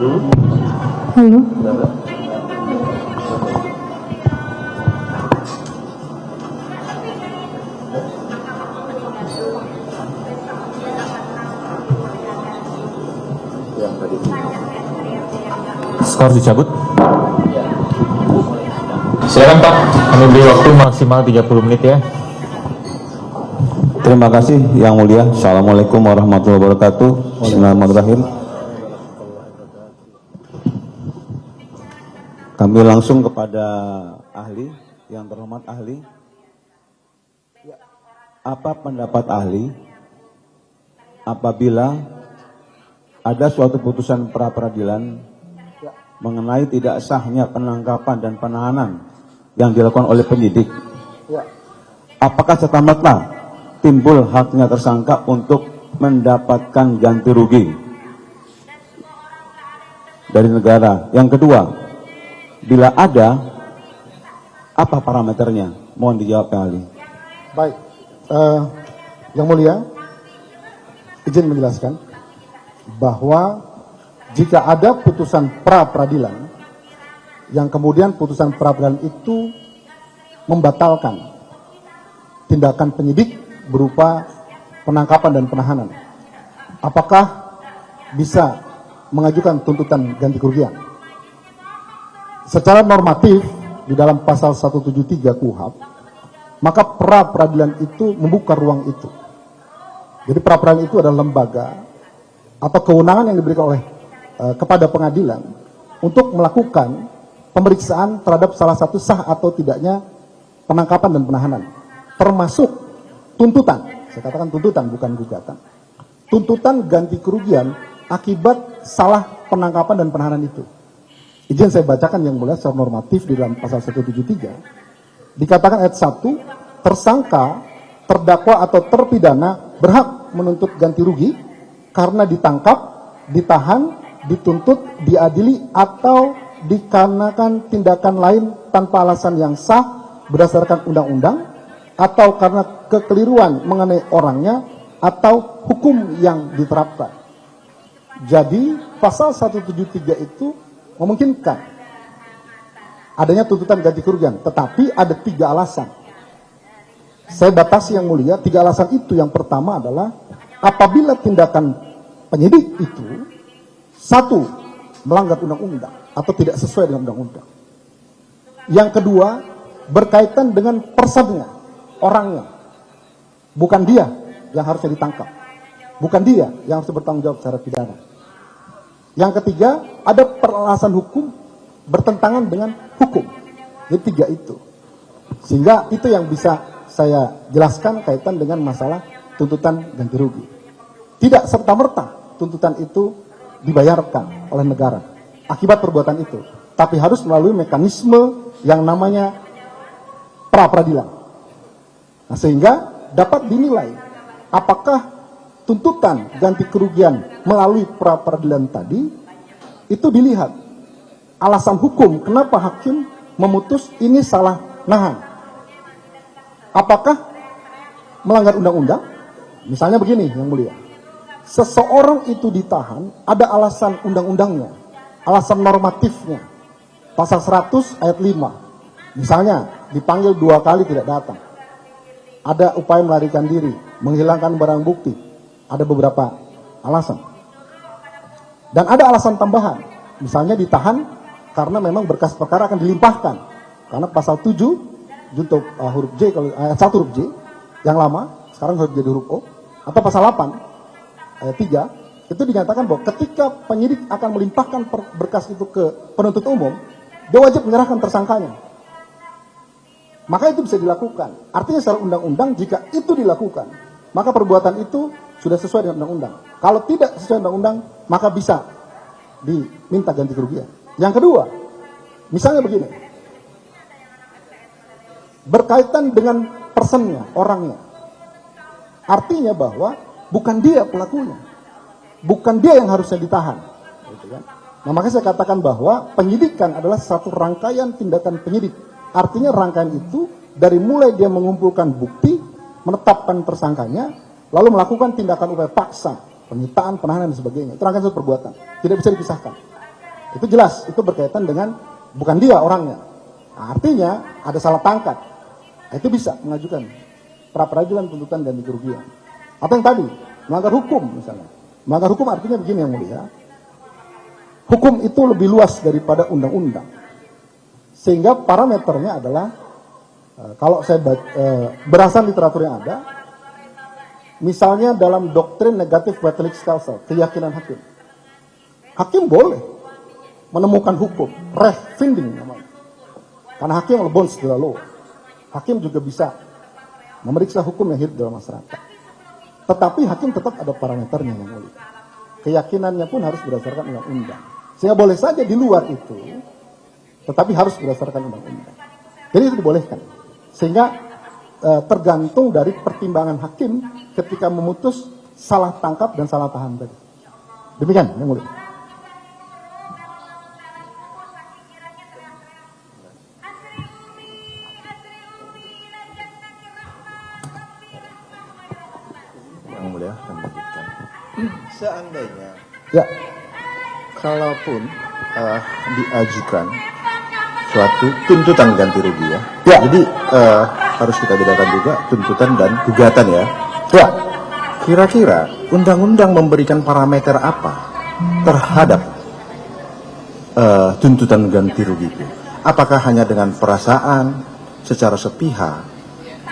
Halo. Skor dicabut. Silakan Pak, kami beri waktu maksimal 30 menit ya. Terima kasih Yang Mulia. Assalamualaikum warahmatullahi wabarakatuh. Bismillahirrahmanirrahim. Kami langsung kepada ahli, yang terhormat ahli. Apa pendapat ahli apabila ada suatu putusan pra-peradilan mengenai tidak sahnya penangkapan dan penahanan yang dilakukan oleh penyidik? Apakah serta-merta timbul haknya tersangka untuk mendapatkan ganti rugi dari negara? Yang kedua, bila ada, apa parameternya? Mohon dijawab Pak ahli. Baik, Yang Mulia, izin menjelaskan bahwa jika ada putusan pra-peradilan yang kemudian putusan pra-peradilan itu membatalkan tindakan penyidik berupa penangkapan dan penahanan, apakah bisa mengajukan tuntutan ganti kerugian? Secara normatif di dalam pasal 173 KUHP, maka pra-peradilan itu membuka ruang itu. Jadi pra-peradilan itu adalah lembaga atau kewenangan yang diberikan oleh kepada pengadilan untuk melakukan pemeriksaan terhadap salah satu sah atau tidaknya penangkapan dan penahanan, termasuk tuntutan. Saya katakan tuntutan, bukan gugatan. Tuntutan ganti kerugian akibat salah penangkapan dan penahanan itu. Izin saya bacakan Yang Mulia secara normatif di dalam pasal 173. Dikatakan ayat 1, tersangka, terdakwa atau terpidana berhak menuntut ganti rugi karena ditangkap, ditahan, dituntut, diadili, atau dikarenakan tindakan lain tanpa alasan yang sah berdasarkan undang-undang, atau karena kekeliruan mengenai orangnya, atau hukum yang diterapkan. Jadi pasal 173 itu memungkinkan adanya tuntutan ganti kerugian, tetapi ada 3 alasan. Saya batasi Yang Mulia, 3 alasan itu. Yang pertama adalah apabila tindakan penyidik itu, 1, melanggar undang-undang atau tidak sesuai dengan undang-undang. Yang kedua, berkaitan dengan personnya, orangnya. Bukan dia yang harusnya ditangkap, bukan dia yang harus bertanggung jawab secara pidana. Yang ketiga, ada peralasan hukum bertentangan dengan hukum. Jadi 3 itu. Sehingga itu yang bisa saya jelaskan kaitan dengan masalah tuntutan ganti rugi. Tidak serta-merta tuntutan itu dibayarkan oleh negara akibat perbuatan itu, tapi harus melalui mekanisme yang namanya pra-peradilan. Nah, sehingga dapat dinilai apakah tuntutan ganti kerugian melalui pra-peradilan tadi itu dilihat alasan hukum kenapa hakim memutus ini salah nahan. Apakah melanggar undang-undang? Misalnya begini Yang Mulia, seseorang itu ditahan ada alasan undang-undangnya, alasan normatifnya. Pasal 100 ayat 5. Misalnya dipanggil 2 kali tidak datang. Ada upaya melarikan diri, menghilangkan barang bukti. Ada beberapa alasan. Dan ada alasan tambahan. Misalnya ditahan karena memang berkas perkara akan dilimpahkan. Karena pasal 7 junto huruf J, kalau ayat 1 huruf J yang lama sekarang harus jadi huruf O, atau pasal 8 ayat 3 itu dinyatakan bahwa ketika penyidik akan melimpahkan berkas itu ke penuntut umum, dia wajib menyerahkan tersangkanya. Maka itu bisa dilakukan. Artinya secara undang-undang jika itu dilakukan, maka perbuatan itu sudah sesuai dengan undang-undang. Kalau tidak sesuai dengan undang-undang, maka bisa diminta ganti kerugian. Yang kedua, misalnya begini, berkaitan dengan personnya, orangnya. Artinya bahwa bukan dia pelakunya, bukan dia yang harusnya ditahan, gitu kan? Nah, makanya saya katakan bahwa penyidikan adalah satu rangkaian tindakan penyidik. Artinya rangkaian itu dari mulai dia mengumpulkan bukti, menetapkan tersangkanya, lalu melakukan tindakan upaya paksa, penyitaan, penahanan dan sebagainya. Itu rangkaian suatu perbuatan, tidak bisa dipisahkan. Itu jelas, itu berkaitan dengan bukan dia orangnya. Nah, artinya ada salah tangkap. Nah, itu bisa mengajukan pra peradilan tuntutan ganti kerugian. Atau yang tadi, melanggar hukum misalnya. Melanggar hukum artinya begini yang mulia. Hukum itu lebih luas daripada undang-undang. Sehingga parameternya adalah, kalau saya berdasarkan literatur yang ada, misalnya dalam doktrin negatif Wetelic Stelsel, keyakinan hakim. Hakim boleh menemukan hukum, rechtfinding namanya. Karena hakim lebons de la law. Hakim juga bisa memeriksa hukum yang hidup dalam masyarakat. Tetapi hakim tetap ada parameternya yang mulia. Keyakinannya pun harus berdasarkan undang-undang. Sehingga boleh saja di luar itu, tetapi harus berdasarkan undang-undang. Jadi itu dibolehkan. Sehingga tergantung dari pertimbangan hakim ketika memutus salah tangkap dan salah paham tadi. Demikian yang mulia. Yang mulia, akan lanjutkan. Seandainya, Ya, kalaupun diajukan suatu tuntutan ganti rugi ya. Ya. Jadi harus kita bedakan juga tuntutan dan gugatan ya. ya. Kira-kira undang-undang memberikan parameter apa terhadap tuntutan ganti rugi itu? Apakah hanya dengan perasaan, secara sepihak,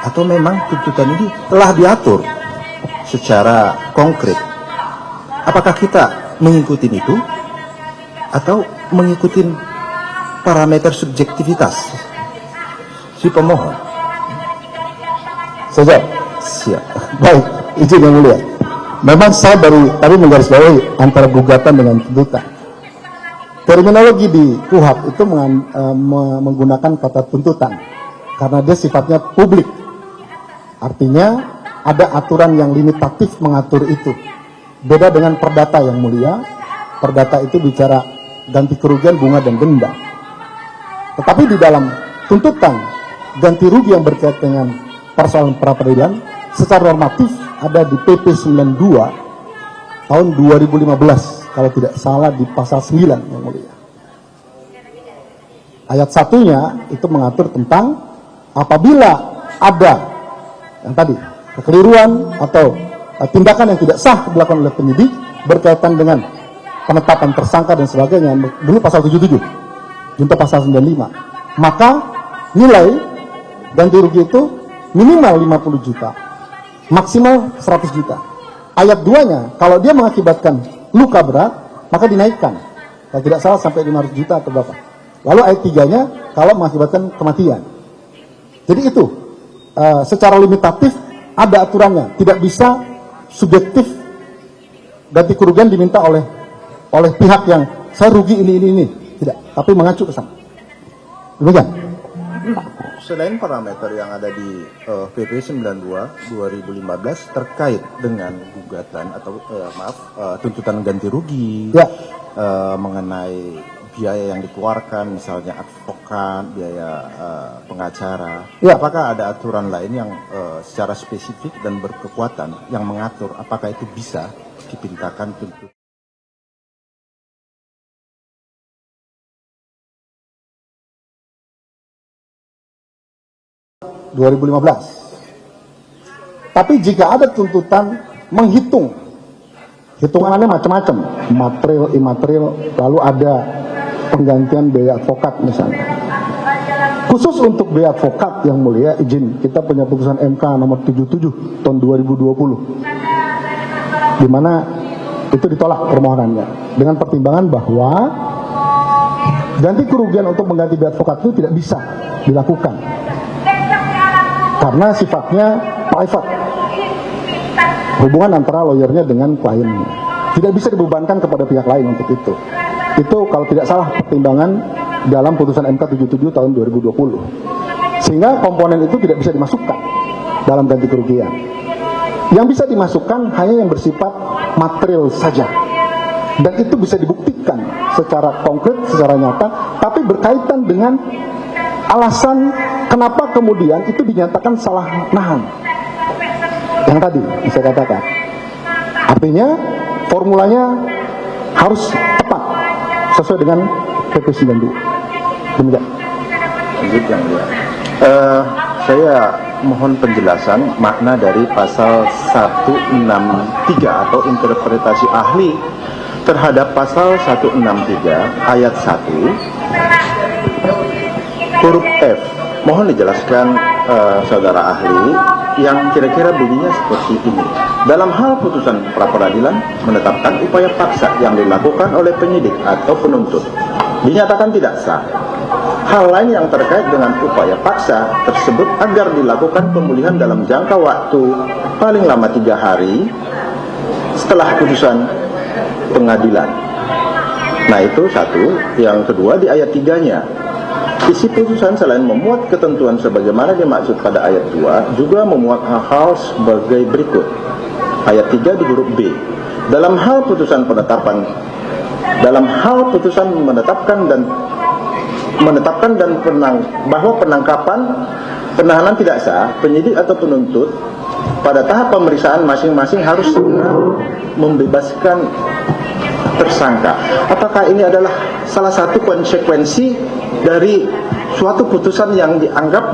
atau memang tuntutan ini telah diatur secara konkret? Apakah kita mengikuti itu atau mengikuti parameter subjektivitas si pemohon? Saja. Siap. Baik, izin yang mulia. Memang saya dari tadi menggarisbawahi antara gugatan dengan tuntutan. Terminologi di KUHP itu menggunakan kata tuntutan karena dia sifatnya publik. Artinya ada aturan yang limitatif mengatur itu. Beda dengan perdata yang mulia. Perdata itu bicara ganti kerugian, bunga dan denda. Tetapi di dalam tuntutan ganti rugi yang berkaitan dengan persoalan pra peradilan secara normatif ada di PP 92 tahun 2015 kalau tidak salah di pasal 9 yang mulia. Ayat satunya itu mengatur tentang apabila ada yang tadi kekeliruan atau tindakan yang tidak sah dilakukan oleh penyidik berkaitan dengan penetapan tersangka dan sebagainya, dulu pasal 77 junto pasal 95, maka nilai ganti rugi itu minimal 50 juta, maksimal 100 juta. Ayat 2-nya, kalau dia mengakibatkan luka berat, maka dinaikkan. Kalau tidak salah sampai 500 juta atau berapa. Lalu ayat 3-nya, kalau mengakibatkan kematian. Jadi itu, secara limitatif ada aturannya. Tidak bisa subjektif ganti kerugian diminta oleh pihak yang saya rugi ini. Tidak, tapi mengacu ke sana. Demikian. Selain parameter yang ada di PP 92 2015 terkait dengan gugatan atau tuntutan ganti rugi, Ya. Mengenai biaya yang dikeluarkan, misalnya advokat, biaya pengacara, Ya. apakah ada aturan lain yang secara spesifik dan berkekuatan yang mengatur apakah itu bisa dipintakan tuntutan? 2015. Tapi jika ada tuntutan menghitung, hitungannya macam-macam, material, imaterial, lalu ada penggantian biaya advokat misalnya. Khusus untuk biaya advokat yang mulia, izin, kita punya putusan MK nomor 77 tahun 2020, di mana itu ditolak permohonannya dengan pertimbangan bahwa ganti kerugian untuk mengganti biaya advokat itu tidak bisa dilakukan karena sifatnya private, hubungan antara lawyernya dengan kliennya, tidak bisa dibebankan kepada pihak lain untuk itu. Itu kalau tidak salah pertimbangan dalam putusan MK 77 tahun 2020, sehingga komponen itu tidak bisa dimasukkan dalam ganti kerugian. Yang bisa dimasukkan hanya yang bersifat material saja, dan itu bisa dibuktikan secara konkret, secara nyata, tapi berkaitan dengan alasan kenapa kemudian itu dinyatakan salah nahan. Yang tadi saya katakan, artinya formulanya harus tepat sesuai dengan PP 92. Demikian. Lanjut yang mulia. Saya mohon penjelasan makna dari pasal 163 atau interpretasi ahli terhadap pasal 163 ayat 1 huruf F. Mohon dijelaskan saudara ahli yang kira-kira bunyinya seperti ini. Dalam hal putusan pra-peradilan menetapkan upaya paksa yang dilakukan oleh penyidik atau penuntut dinyatakan tidak sah. Hal lain yang terkait dengan upaya paksa tersebut agar dilakukan pemulihan dalam jangka waktu paling lama 3 hari setelah putusan pengadilan. Nah itu satu. Yang kedua di ayat 3-nya, isi putusan selain memuat ketentuan sebagaimana dimaksud pada ayat 2 juga memuat hal-hal sebagai berikut. Ayat 3 di huruf B, dalam hal putusan bahwa penahanan tidak sah, penyidik atau penuntut pada tahap pemeriksaan masing-masing harus segera membebaskan tersangka. Apakah ini adalah salah satu konsekuensi dari suatu putusan yang dianggap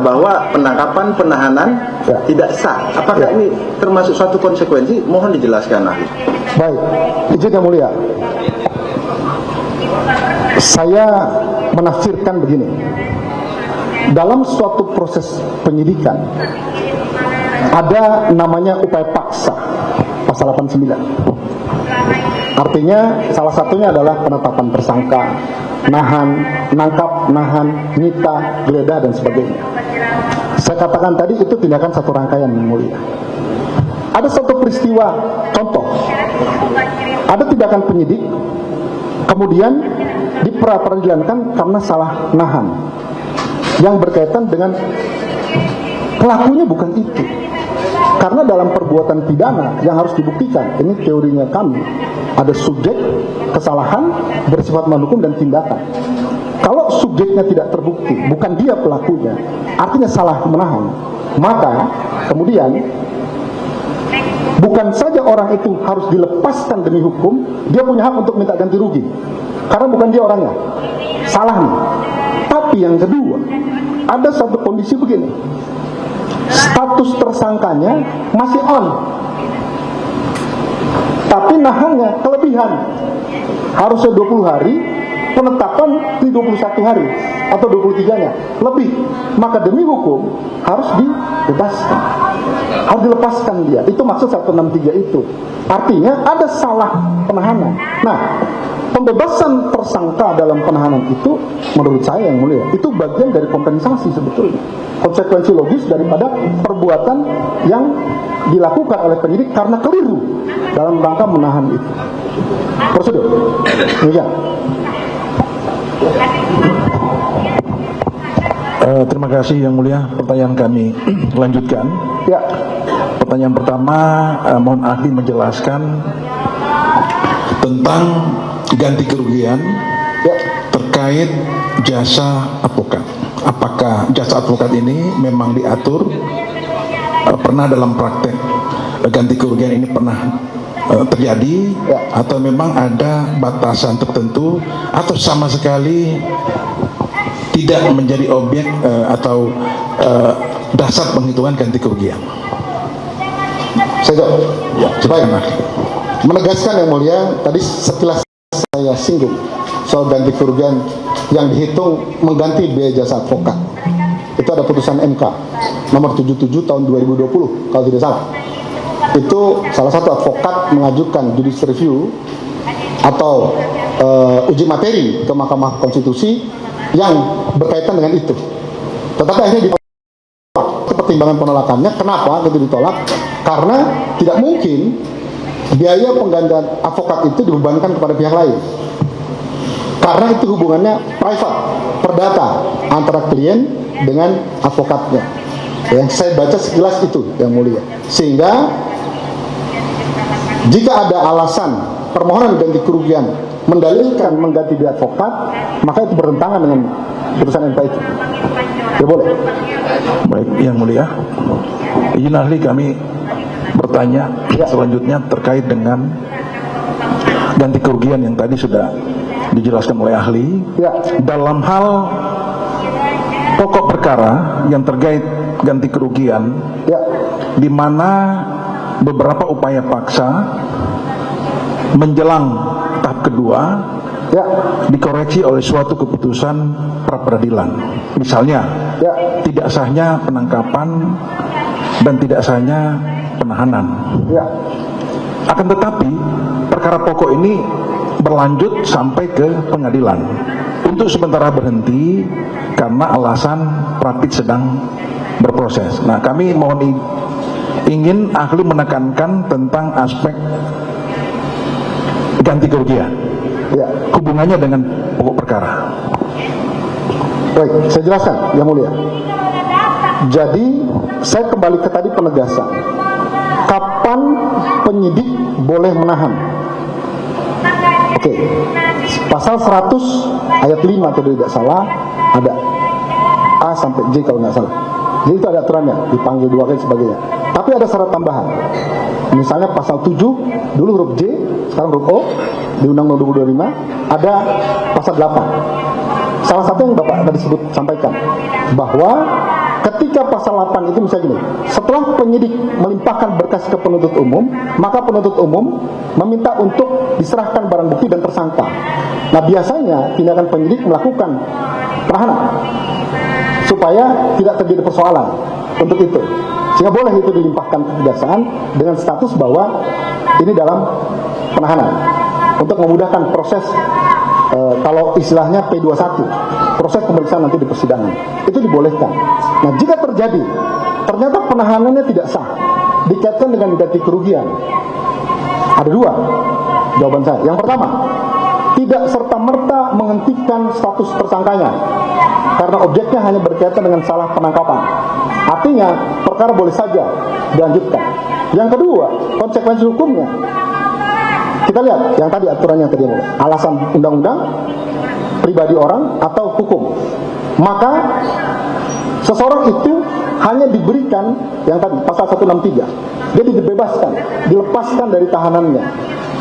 bahwa penangkapan penahanan tidak sah? Apakah ini termasuk suatu konsekuensi? Mohon dijelaskan ahli. Baik, izin yang mulia. Saya menafsirkan begini. Dalam suatu proses penyidikan ada namanya upaya paksa, pasal 89. Artinya salah satunya adalah penetapan tersangka, nahan, nangkap, nahan, nyita, geledah dan sebagainya. Saya katakan tadi itu tindakan satu rangkaian yang mulia. Ada satu peristiwa, contoh, ada tindakan penyidik, kemudian diperadilankan karena salah nahan, yang berkaitan dengan pelakunya bukan itu. Karena dalam perbuatan pidana yang harus dibuktikan, ini teorinya kami, ada subjek kesalahan bersifat mendukung dan tindakan. Kalau subjeknya tidak terbukti, bukan dia pelakunya, artinya salah menahan, maka kemudian bukan saja orang itu harus dilepaskan demi hukum, dia punya hak untuk minta ganti rugi, karena bukan dia orangnya, salah nih. Tapi yang kedua, ada satu kondisi begini, status tersangkanya masih on, tapi nahannya kelebihan, harusnya 20 hari, penetapan di 21 hari atau 23-nya lebih, maka demi hukum harus dibebaskan, harus dilepaskan dia. Itu maksud 163 itu. Artinya ada salah penahanan. Nah, pembebasan tersangka dalam penahanan itu menurut saya yang mulia, itu bagian dari kompensasi sebetulnya, konsekuensi logis daripada perbuatan yang dilakukan oleh penyidik karena keliru dalam rangka menahan itu. Prosedur. Ya. Terima kasih yang mulia. Pertanyaan kami lanjutkan. Ya. Pertanyaan pertama, mohon ahli menjelaskan tentang ganti kerugian terkait jasa advokat. Apakah jasa advokat ini memang diatur, pernah dalam praktek ganti kerugian ini pernah terjadi, atau memang ada batasan tertentu, atau sama sekali tidak menjadi objek atau dasar penghitungan ganti kerugian? Saya jawab. Ya, baik. Menegaskan yang mulia, tadi setelah saya singgung soal ganti kerugian yang dihitung mengganti biaya jasa advokat, itu ada putusan MK nomor 77 tahun 2020 kalau tidak salah. Itu salah satu advokat mengajukan judicial review atau uji materi ke Mahkamah Konstitusi yang berkaitan dengan itu. Tetapi akhirnya ditolak. Pertimbangan penolakannya, kenapa itu ditolak? Karena tidak mungkin biaya penggantian advokat itu dibebankan kepada pihak lain. Karena itu hubungannya private, perdata antara klien dengan advokatnya. Yang saya baca sekilas itu yang mulia. Sehingga jika ada alasan permohonan ganti kerugian mendalilkan mengganti biaya advokat, maka itu bertentangan dengan putusan MK itu. Ya boleh. Baik, yang mulia, izin ahli kami bertanya selanjutnya terkait dengan ganti kerugian yang tadi sudah dijelaskan oleh ahli. Ya. Dalam hal pokok perkara yang terkait ganti kerugian, Ya. di mana beberapa upaya paksa menjelang tahap kedua Ya. dikoreksi oleh suatu keputusan pra peradilan. Misalnya, Ya. tidak sahnya penangkapan dan tidak sahnya penahanan. Ya. Akan tetapi perkara pokok ini berlanjut sampai ke pengadilan untuk sementara berhenti karena alasan rapid sedang berproses. Nah, kami ingin ahli menekankan tentang aspek ganti kerugian, Ya. hubungannya dengan pokok perkara. Baik, saya jelaskan, Yang Mulia. Jadi, saya kembali ke tadi penegasan. Kapan penyidik boleh menahan? Oke, pasal 100 ayat 5 kalau tidak salah ada A sampai J kalau nggak salah. Jadi itu ada aturannya, dipanggil 2 kali sebagainya. Tapi ada syarat tambahan. Misalnya pasal 7 dulu huruf J, sekarang huruf O di Undang-Undang 2025 ada pasal 8. Salah satu yang Bapak tadi sampaikan bahwa ketika pasal 8 itu misalnya gini, setelah penyidik melimpahkan berkas ke penuntut umum, maka penuntut umum meminta untuk diserahkan barang bukti dan tersangka. Nah, biasanya tindakan penyidik melakukan penahanan supaya tidak terjadi persoalan untuk itu, sehingga boleh itu dilimpahkan ke kejaksaan dengan status bahwa ini dalam penahanan untuk memudahkan proses. Kalau istilahnya P21, proses pemeriksaan nanti di persidangan, itu dibolehkan. Nah, jika terjadi ternyata penahanannya tidak sah, dikaitkan dengan ganti kerugian, ada 2 jawaban saya. Yang pertama, tidak serta-merta menghentikan status tersangkanya karena objeknya hanya berkaitan dengan salah penangkapan. Artinya perkara boleh saja dilanjutkan. Yang kedua, konsekuensi hukumnya kita lihat yang tadi aturannya tadi, alasan undang-undang, pribadi orang atau hukum. Maka seseorang itu hanya diberikan yang tadi pasal 163, dia dibebaskan, dilepaskan dari tahanannya.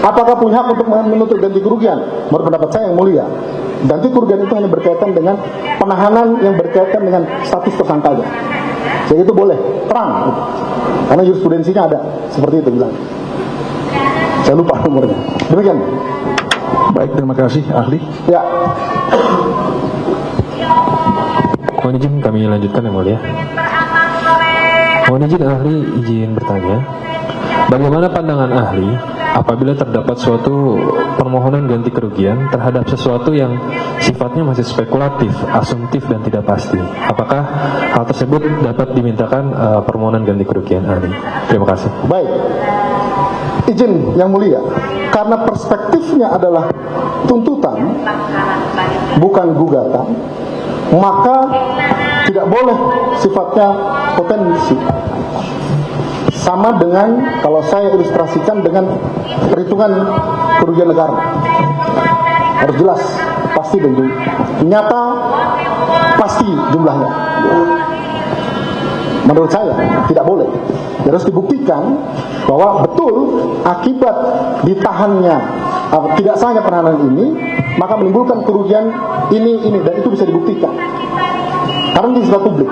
Apakah punya hak untuk menuntut ganti kerugian? Menurut pendapat saya yang mulia, ganti kerugian itu hanya berkaitan dengan penahanan yang berkaitan dengan status tersangkanya. Jadi itu boleh terang, karena jurisprudensinya ada seperti itu bilang. Saya lupa nomornya. Demikian. Baik, terima kasih ahli. Ya. Mohon izin kami lanjutkan yang mulia. Mohon izin ahli izin bertanya. Bagaimana pandangan ahli apabila terdapat suatu permohonan ganti kerugian terhadap sesuatu yang sifatnya masih spekulatif, asumtif dan tidak pasti? Apakah hal tersebut dapat dimintakan permohonan ganti kerugian ahli? Terima kasih. Baik. Izin yang mulia, karena perspektifnya adalah tuntutan bukan gugatan, maka tidak boleh sifatnya potensi. Sama dengan kalau saya ilustrasikan dengan perhitungan kerugian negara, harus jelas, pasti dan nyata, pasti jumlahnya. Menurut saya tidak boleh. Harus dibuktikan bahwa betul akibat ditahannya tidak sahnya penahanan ini, maka menimbulkan kerugian ini dan itu bisa dibuktikan. Karena ini sifat publik.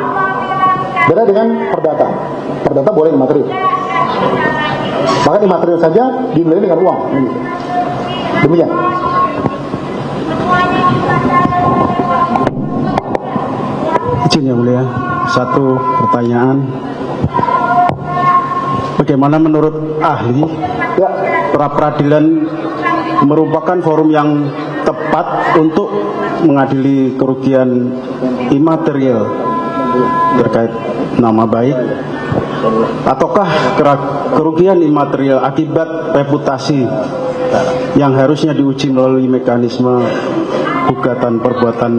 Beda dengan perdata. Perdata boleh imaterial. Maka imaterial saja dinilai dengan uang. Demikian. Izin yang mulia, satu pertanyaan. Bagaimana menurut ahli, pra peradilan merupakan forum yang tepat untuk mengadili kerugian imaterial terkait nama baik, ataukah kerugian imaterial akibat reputasi yang harusnya diuji melalui mekanisme gugatan perbuatan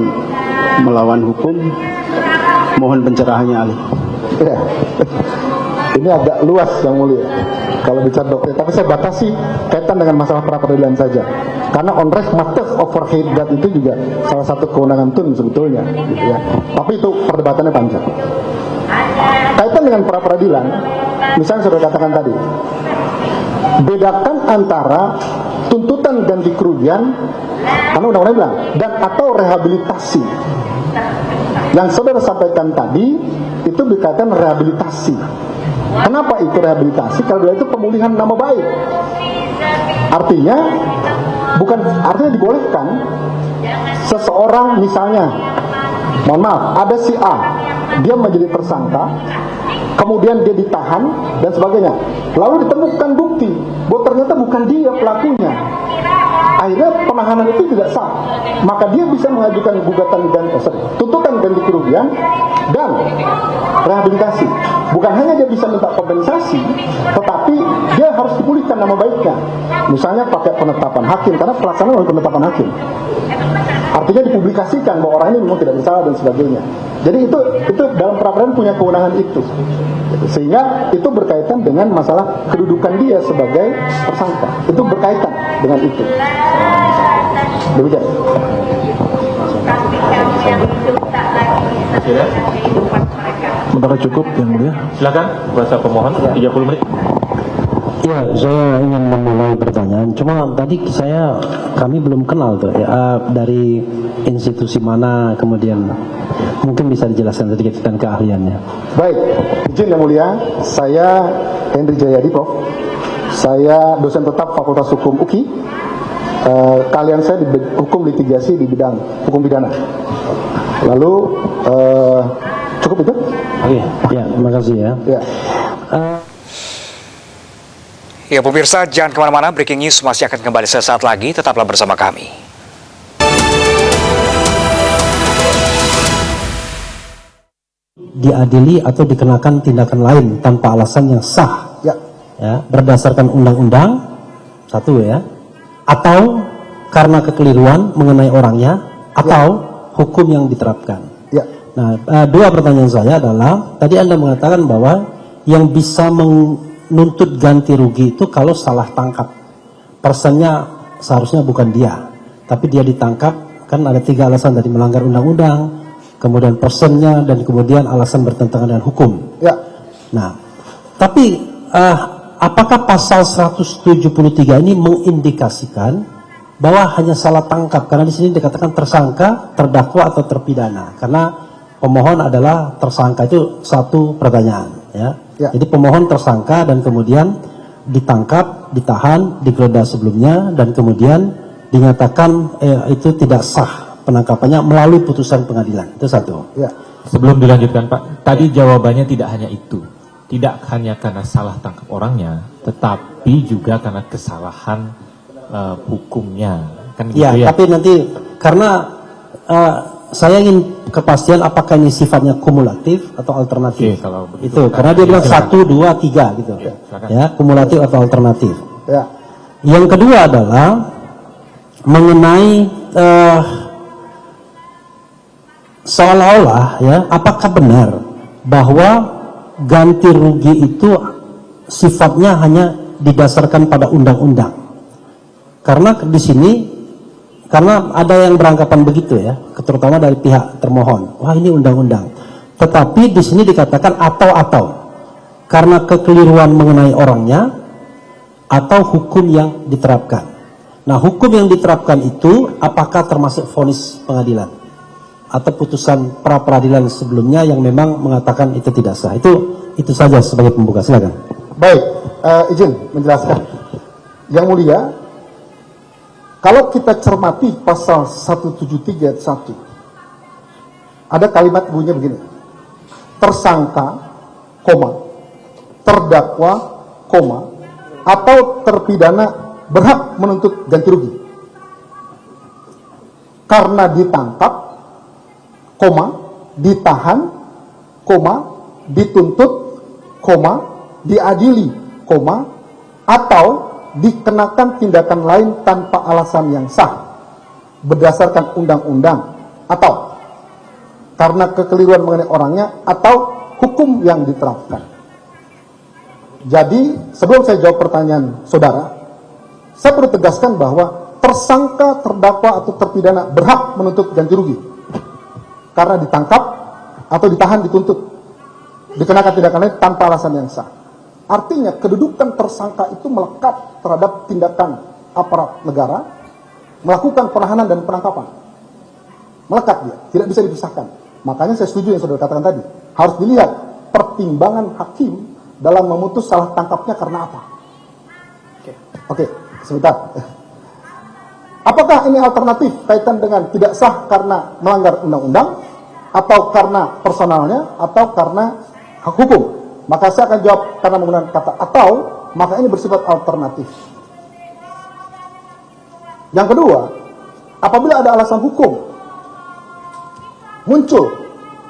melawan hukum? Mohon pencerahannya ahli. Ya. Ini agak luas yang mulia kalau bicara dokter, tapi saya batasi kaitan dengan masalah pra peradilan saja. Karena on rest matters overhead that itu juga salah satu kewenangan TUN sebetulnya, gitu ya. Tapi itu perdebatannya panjang. Kaitan dengan pra peradilan, misalnya sudah katakan tadi, bedakan antara tuntutan ganti kerugian, karena undang-undang bilang, dan atau rehabilitasi. Yang saudara sampaikan tadi itu berkaitan rehabilitasi. Kenapa itu rehabilitasi? Kalau itu pemulihan nama baik. Artinya dibolehkan seseorang, misalnya, mohon maaf, ada si A, dia menjadi tersangka, kemudian dia ditahan dan sebagainya, lalu ditemukan bukti bahwa ternyata bukan dia pelakunya, akhirnya penahanan itu tidak sah, maka dia bisa mengajukan tuntutan ganti kerugian dan rehabilitasi. Bukan hanya dia bisa minta kompensasi, tetapi dia harus dipulihkan nama baiknya, misalnya pakai penetapan hakim, karena pelaksanaan oleh penetapan hakim, artinya dipublikasikan bahwa orang ini memang tidak bersalah dan sebagainya. Jadi itu dalam peradilan punya kewenangan itu, sehingga itu berkaitan dengan masalah kedudukan dia sebagai tersangka, itu berkaitan dengan itu. Demikian. Sementara cukup yang mulia. Silakan kuasa pemohon 30 menit. Ya, saya ingin memulai pertanyaan. Cuma tadi kami belum kenal tuh ya, dari institusi mana, kemudian mungkin bisa dijelaskan sedikit tentang keahliannya. Baik, izin yang mulia, saya Henry Jayadi, Prof. Saya dosen tetap Fakultas Hukum UKI. Kalian saya di hukum litigasi di bidang hukum pidana. Lalu cukup itu? Oke, ya, terima kasih ya. Ya. Ya pemirsa, jangan kemana-mana, breaking news masih akan kembali sesaat lagi, tetaplah bersama kami. Diadili atau dikenakan tindakan lain tanpa alasan yang sah, ya, berdasarkan undang-undang, satu ya, atau karena kekeliruan mengenai orangnya, atau hukum yang diterapkan. Ya. Nah, dua pertanyaan saya adalah, tadi Anda mengatakan bahwa yang bisa menuntut ganti rugi itu kalau salah tangkap. Personnya seharusnya bukan dia, tapi dia ditangkap, kan ada 3 alasan tadi: melanggar undang-undang, kemudian personnya, dan kemudian alasan bertentangan dengan hukum. Ya. Nah, tapi apakah pasal 173 ini mengindikasikan bahwa hanya salah tangkap? Karena di sini dikatakan tersangka, terdakwa atau terpidana. Karena pemohon adalah tersangka, itu satu pertanyaan, ya. Ya. Jadi pemohon tersangka dan kemudian ditangkap, ditahan, digeledah sebelumnya, dan kemudian dinyatakan itu tidak sah penangkapannya melalui putusan pengadilan. Itu satu. Ya. Sebelum dilanjutkan Pak, tadi jawabannya tidak hanya itu. Tidak hanya karena salah tangkap orangnya, tetapi juga karena kesalahan hukumnya. Kan gitu Ya, ya. tapi nanti karena saya ingin kepastian apakah ini sifatnya kumulatif atau alternatif. Oke, kalau begitu, itu karena dia bilang silakan. 1, 2, 3 gitu. Silakan. Ya, kumulatif atau alternatif. Ya. Yang kedua adalah mengenai seolah-olah ya, apakah benar bahwa ganti rugi itu sifatnya hanya didasarkan pada undang-undang? Karena di sini, karena ada yang beranggapan begitu ya, terutama dari pihak termohon, wah ini undang-undang. Tetapi di sini dikatakan atau karena kekeliruan mengenai orangnya atau hukum yang diterapkan. Nah, hukum yang diterapkan itu apakah termasuk vonis pengadilan atau putusan pra peradilan sebelumnya yang memang mengatakan itu tidak sah? Itu saja sebagai pembuka. Silakan. Baik, izin menjelaskan. Yang mulia, kalau kita cermati pasal 173 ayat 1, ada kalimat bunyinya begini: tersangka, terdakwa, atau terpidana berhak menuntut ganti rugi karena ditangkap, ditahan, dituntut, diadili, atau dikenakan tindakan lain tanpa alasan yang sah berdasarkan undang-undang, atau karena kekeliruan mengenai orangnya, atau hukum yang diterapkan. Jadi sebelum saya jawab pertanyaan saudara, saya perlu tegaskan bahwa tersangka, terdakwa, atau terpidana berhak menuntut ganti rugi karena ditangkap atau ditahan, dituntut, dikenakan tindakan lain tanpa alasan yang sah. Artinya kedudukan tersangka itu melekat terhadap tindakan aparat negara melakukan penahanan dan penangkapan. Melekat dia, tidak bisa dipisahkan. Makanya saya setuju yang saudara katakan tadi. Harus dilihat pertimbangan hakim dalam memutus salah tangkapnya karena apa. Oke, sebentar. Apakah ini alternatif kaitan dengan tidak sah karena melanggar undang-undang, atau karena personalnya, atau karena hak hukum? Maka saya akan jawab karena menggunakan kata atau, maka ini bersifat alternatif. Yang kedua, apabila ada alasan hukum muncul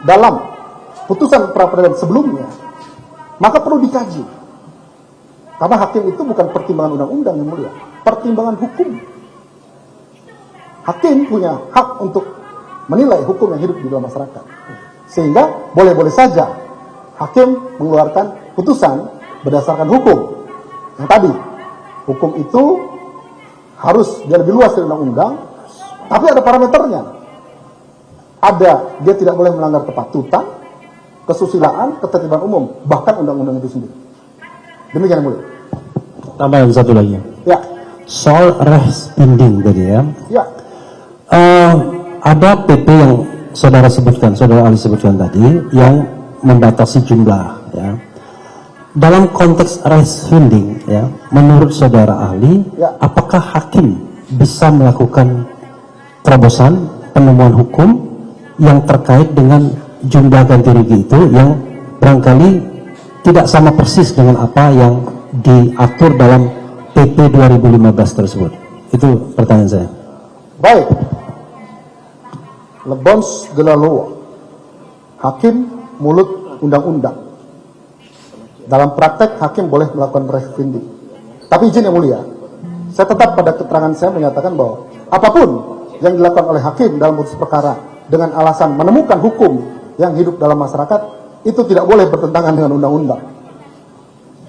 dalam putusan pra-peradilan sebelumnya, maka perlu dikaji. Karena hakim itu bukan pertimbangan undang-undang yang mulia, pertimbangan hukum. Hakim punya hak untuk menilai hukum yang hidup di dalam masyarakat. Sehingga boleh-boleh saja hakim mengeluarkan putusan berdasarkan hukum. Yang tadi, hukum itu harus dia lebih luas dari undang-undang, tapi ada parameternya. Ada, dia tidak boleh melanggar kepatutan, kesusilaan, ketertiban umum, bahkan undang-undang itu sendiri. Demikian yang mulia. Tambahan satu lagi. Ya. Soal respending tadi ya. Ya. Ada PP yang saudara sebutkan, saudara ahli sebutkan tadi, yang membatasi jumlah. Ya. Dalam konteks respending, ya, menurut saudara ahli, Ya. apakah hakim bisa melakukan terobosan penemuan hukum yang terkait dengan jumlah ganti rugi itu yang barangkali tidak sama persis dengan apa yang diatur dalam PP 2015 tersebut? Itu pertanyaan saya. Baik. Le Bon de la loi. Hakim mulut undang-undang. Dalam praktek hakim boleh melakukan respending. Tapi izin yang mulia, saya tetap pada keterangan saya menyatakan bahwa apapun yang dilakukan oleh hakim dalam putus perkara dengan alasan menemukan hukum yang hidup dalam masyarakat, itu tidak boleh bertentangan dengan undang-undang.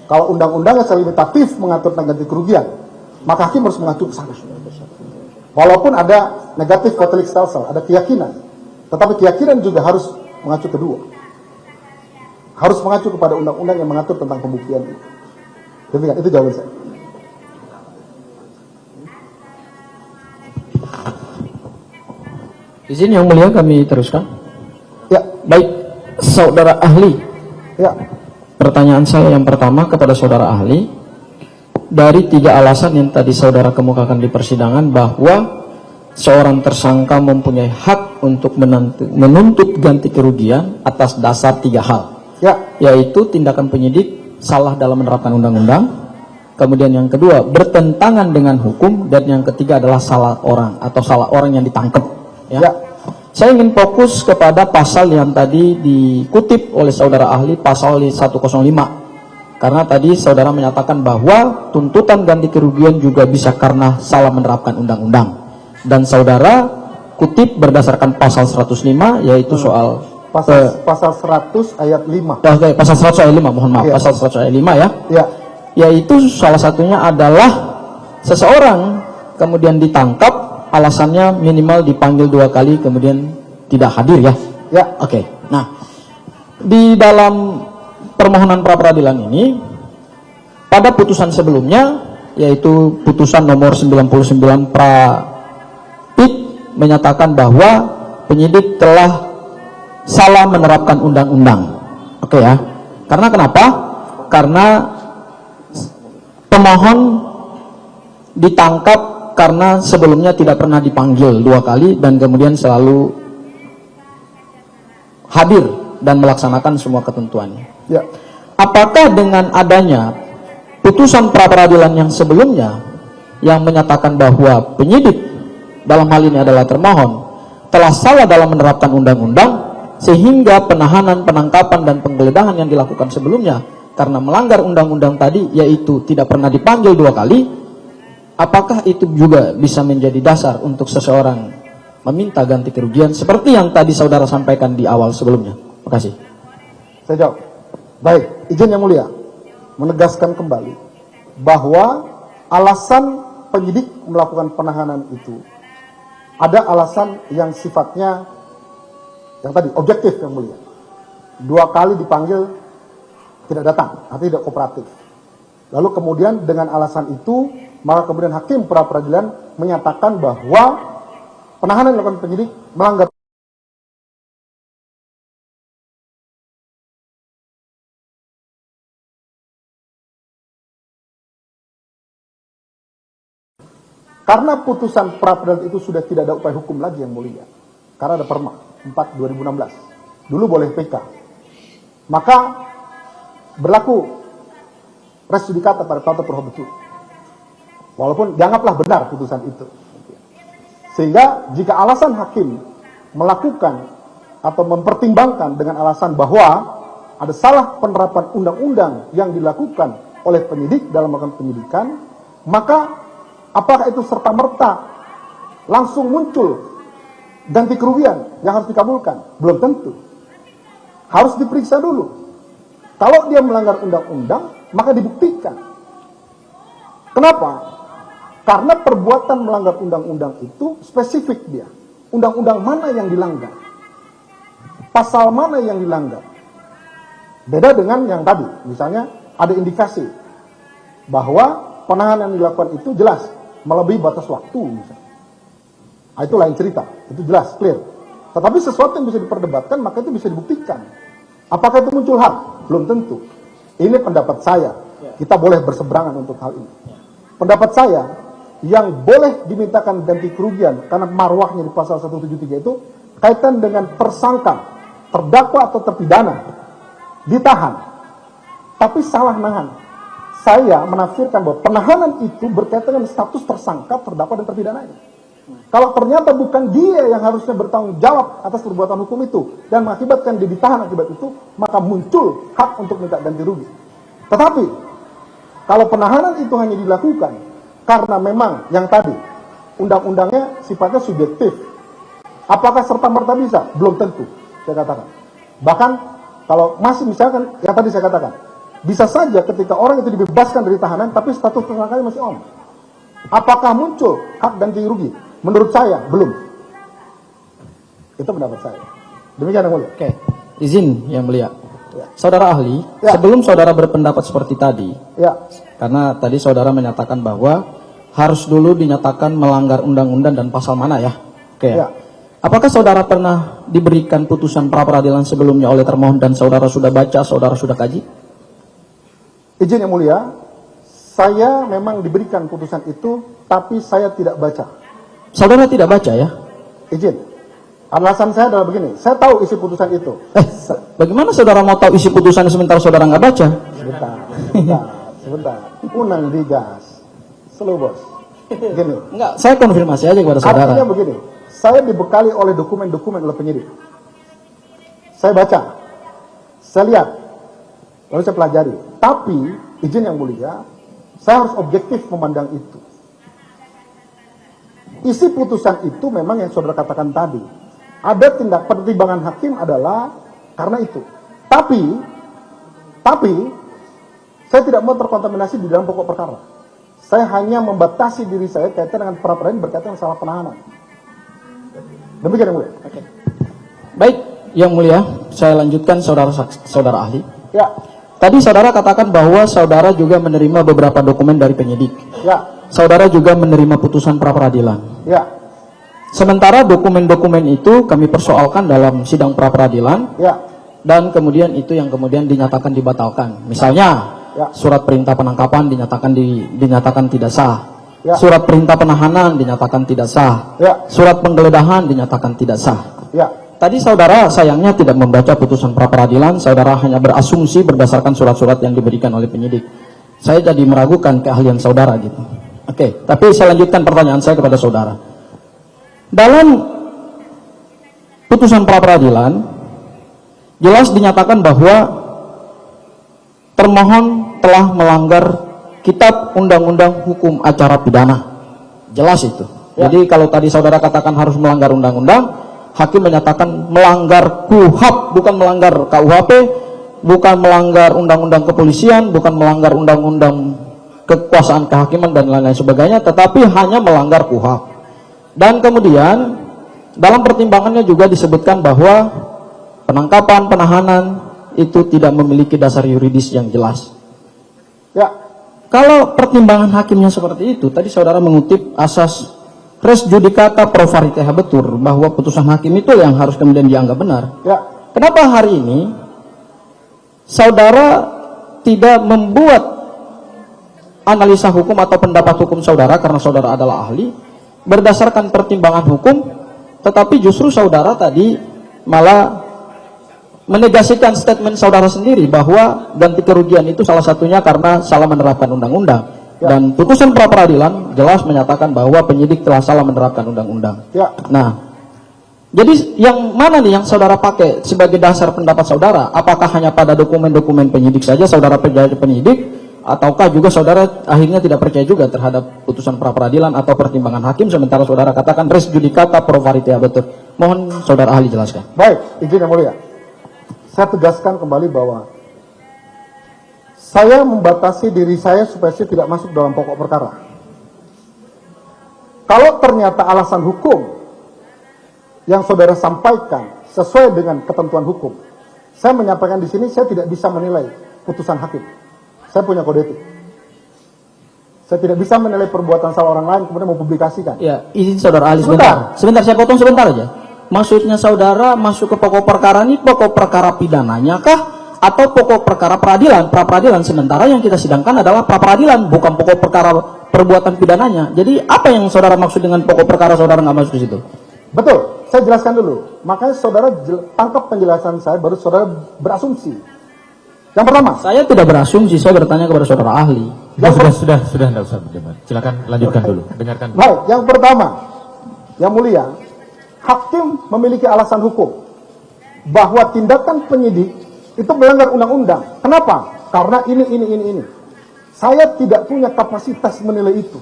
Kalau undang-undangnya secara limitatif mengatur tentang ganti kerugian, maka hakim harus mengacu ke sana. Walaupun ada negatif Catholic stelsel, ada keyakinan, tetapi keyakinan juga harus mengacu kedua. Harus mengacu kepada undang-undang yang mengatur tentang pembuktian itu. Demikian, itu jawaban saya. Izin yang mulia kami teruskan. Ya, Baik, saudara ahli. ya. Pertanyaan saya yang pertama kepada saudara ahli. Dari 3 alasan yang tadi saudara kemukakan di persidangan bahwa seorang tersangka mempunyai hak untuk menuntut ganti kerugian atas dasar 3 hal. Ya. Yaitu tindakan penyidik salah dalam menerapkan undang-undang, kemudian yang kedua bertentangan dengan hukum, dan yang ketiga adalah salah orang yang ditangkap. Ya. Saya ingin fokus kepada pasal yang tadi dikutip oleh saudara ahli, pasal 105. Karena tadi saudara menyatakan bahwa tuntutan ganti kerugian juga bisa karena salah menerapkan undang-undang. Dan saudara kutip berdasarkan pasal 105, yaitu soal Pasal 100 ayat 5. pasal 100 ayat 5, mohon maaf, Ya. pasal 100 ayat 5 ya. Ya. Yaitu salah satunya adalah seseorang kemudian ditangkap, alasannya minimal dipanggil 2 kali kemudian tidak hadir ya. Ya. Oke. Nah, di dalam permohonan pra peradilan ini pada putusan sebelumnya, yaitu putusan nomor 99 pra pit, menyatakan bahwa penyidik telah salah menerapkan undang-undang. Oke ya. Karena kenapa? Karena pemohon ditangkap karena sebelumnya tidak pernah dipanggil 2 kali dan kemudian selalu hadir dan melaksanakan semua ketentuannya. Ya. Apakah dengan adanya putusan pra peradilan yang sebelumnya yang menyatakan bahwa penyidik dalam hal ini adalah termohon telah salah dalam menerapkan undang-undang, sehingga penahanan, penangkapan, dan penggeledahan yang dilakukan sebelumnya karena melanggar undang-undang tadi, yaitu tidak pernah dipanggil 2 kali, apakah itu juga bisa menjadi dasar untuk seseorang meminta ganti kerugian seperti yang tadi saudara sampaikan di awal sebelumnya? Terima kasih. Saya jawab. Baik, izin yang mulia menegaskan kembali bahwa alasan penyidik melakukan penahanan itu ada alasan yang sifatnya yang tadi objektif yang mulia. 2 kali dipanggil tidak datang, artinya tidak kooperatif. Lalu kemudian dengan alasan itu maka kemudian hakim pra-peradilan menyatakan bahwa penahanan yang dilakukan penyidik melanggar karena putusan pra-peradilan itu sudah tidak ada upaya hukum lagi yang mulia. Karena ada Perma 4 2016. Dulu boleh PK. Maka berlaku res judicata pada tata perhukum. Walaupun dianggaplah benar putusan itu. Sehingga jika alasan hakim melakukan atau mempertimbangkan dengan alasan bahwa ada salah penerapan undang-undang yang dilakukan oleh penyidik dalam melakukan penyidikan, maka apakah itu serta-merta langsung muncul ganti kerugian yang harus dikabulkan? Belum tentu. Harus diperiksa dulu. Kalau dia melanggar undang-undang, maka dibuktikan. Kenapa? Karena perbuatan melanggar undang-undang itu spesifik dia. Undang-undang mana yang dilanggar? Pasal mana yang dilanggar? Beda dengan yang tadi. Misalnya ada indikasi bahwa penahanan yang dilakukan itu jelas melebihi batas waktu misalnya. Nah, itu lain cerita. Itu jelas, clear. Tetapi sesuatu yang bisa diperdebatkan, maka itu bisa dibuktikan. Apakah itu muncul hak? Belum tentu. Ini pendapat saya. Kita boleh berseberangan untuk hal ini. Pendapat saya, yang boleh dimintakan ganti kerugian karena marwahnya di pasal 173 itu kaitan dengan tersangka, terdakwa atau terpidana ditahan, tapi salah nahan. Saya menafsirkan bahwa penahanan itu berkaitan dengan status tersangka, terdakwa dan terpidana ini. Kalau ternyata bukan dia yang harusnya bertanggung jawab atas perbuatan hukum itu dan mengakibatkan dia ditahan akibat itu, maka muncul hak untuk minta ganti rugi. Tetapi kalau penahanan itu hanya dilakukan karena memang yang tadi undang-undangnya sifatnya subjektif, apakah serta-merta bisa? Belum tentu, saya katakan. Bahkan kalau masih misalkan yang tadi saya katakan, bisa saja ketika orang itu dibebaskan dari tahanan tapi status tersangkanya masih on. Apakah muncul hak ganti rugi? Menurut saya belum. Itu pendapat saya. Demikian yang mulia. Oke, izin yang mulia. Ya. Saudara ahli, Ya. sebelum saudara berpendapat seperti tadi, Ya, karena tadi saudara menyatakan bahwa harus dulu dinyatakan melanggar undang-undang dan pasal mana ya? Oke. Ya. Apakah saudara pernah diberikan putusan pra-peradilan sebelumnya oleh termohon dan saudara sudah baca, saudara sudah kaji? izin yang mulia, saya memang diberikan putusan itu, tapi saya tidak baca. Saudara tidak baca ya? Izin. Alasan saya adalah begini, saya tahu isi putusan itu. Bagaimana saudara mau tahu isi putusan sementara saudara nggak baca? Sebentar. Unang digas. Slow bos. Gini. Enggak, saya konfirmasi aja kepada saudara. Artinya begini, saya dibekali oleh dokumen-dokumen oleh penyidik. Saya baca, saya lihat, lalu saya pelajari. Tapi, izin yang mulia, saya harus objektif memandang itu. Isi putusan itu memang yang saudara katakan tadi. Ada tindak pertimbangan hakim adalah karena itu. Tapi, saya tidak mau terkontaminasi di dalam pokok perkara. Saya hanya membatasi diri saya kaitan dengan pra-peradilan berkaitan dengan salah penahanan. Demikian yang mulia. Oke. Baik, yang mulia, saya lanjutkan saudara ahli. Ya, Tadi saudara katakan bahwa saudara juga menerima beberapa dokumen dari penyidik. ya, Saudara juga menerima putusan pra-peradilan. ya, Sementara dokumen-dokumen itu kami persoalkan dalam sidang pra-peradilan ya, dan kemudian itu yang kemudian dinyatakan dibatalkan. Misalnya, ya, surat perintah penangkapan dinyatakan tidak sah. Ya. Surat perintah penahanan dinyatakan tidak sah. ya, Surat penggeledahan dinyatakan tidak sah. ya. Tadi saudara sayangnya tidak membaca putusan pra-peradilan, saudara hanya berasumsi berdasarkan surat-surat yang diberikan oleh penyidik. Saya jadi meragukan keahlian saudara gitu. Oke, tapi saya lanjutkan pertanyaan saya kepada saudara. Dalam putusan pra-peradilan jelas dinyatakan bahwa termohon telah melanggar Kitab Undang-Undang Hukum Acara Pidana. Jelas itu. Ya. Jadi kalau tadi saudara katakan harus melanggar undang-undang, hakim menyatakan melanggar KUHP, bukan melanggar KUHP, bukan melanggar undang-undang kepolisian, bukan melanggar undang-undang kekuasaan kehakiman dan lain-lain sebagainya, tetapi hanya melanggar KUHP. Dan kemudian dalam pertimbangannya juga disebutkan bahwa penangkapan, penahanan itu tidak memiliki dasar yuridis yang jelas. Ya, Kalau pertimbangan hakimnya seperti itu, tadi saudara mengutip asas res judicata pro varietate habetur, bahwa putusan hakim itu yang harus kemudian dianggap benar. Ya. Kenapa hari ini saudara tidak membuat analisa hukum atau pendapat hukum saudara, karena saudara adalah ahli, berdasarkan pertimbangan hukum, tetapi justru saudara tadi malah menegasikan statement saudara sendiri bahwa ganti kerugian itu salah satunya karena salah menerapkan undang-undang. Ya. Dan putusan pra peradilan jelas menyatakan bahwa penyidik telah salah menerapkan undang-undang. Ya. Nah, jadi yang mana nih yang saudara pakai sebagai dasar pendapat saudara? Apakah hanya pada dokumen-dokumen penyidik saja saudara percaya penyidik, ataukah juga saudara akhirnya tidak percaya juga terhadap putusan pra peradilan atau pertimbangan hakim, sementara saudara katakan res judicata pro varietate habetur? Mohon saudara ahli jelaskan. Baik, izin yang mulia. Saya tegaskan kembali bahwa saya membatasi diri saya supaya saya tidak masuk dalam pokok perkara. Kalau ternyata alasan hukum yang saudara sampaikan sesuai dengan ketentuan hukum, saya menyampaikan di sini, saya tidak bisa menilai putusan hakim. Saya punya kode etik. Saya tidak bisa menilai perbuatan salah orang lain kemudian mempublikasikan. Ya, izin saudara ahli sebentar. Sebentar, saya potong sebentar aja. Maksudnya saudara masuk ke pokok perkara ini pokok perkara pidananya kah? Atau pokok perkara peradilan, pra peradilan, sementara yang kita sidangkan adalah pra peradilan, bukan pokok perkara perbuatan pidananya. Jadi apa yang saudara maksud dengan pokok perkara saudara nggak masuk di situ? Betul, saya jelaskan dulu. Makanya saudara tangkap penjelasan saya, baru saudara berasumsi. Yang pertama, Saya tidak berasumsi, saya bertanya kepada saudara ahli. Sudah, tidak usah berdebat. Silakan lanjutkan dulu, dengarkan dulu. baik, yang pertama, yang mulia, hakim memiliki alasan hukum bahwa tindakan penyidik itu melanggar undang-undang. Kenapa? Karena ini. Saya tidak punya kapasitas menilai itu.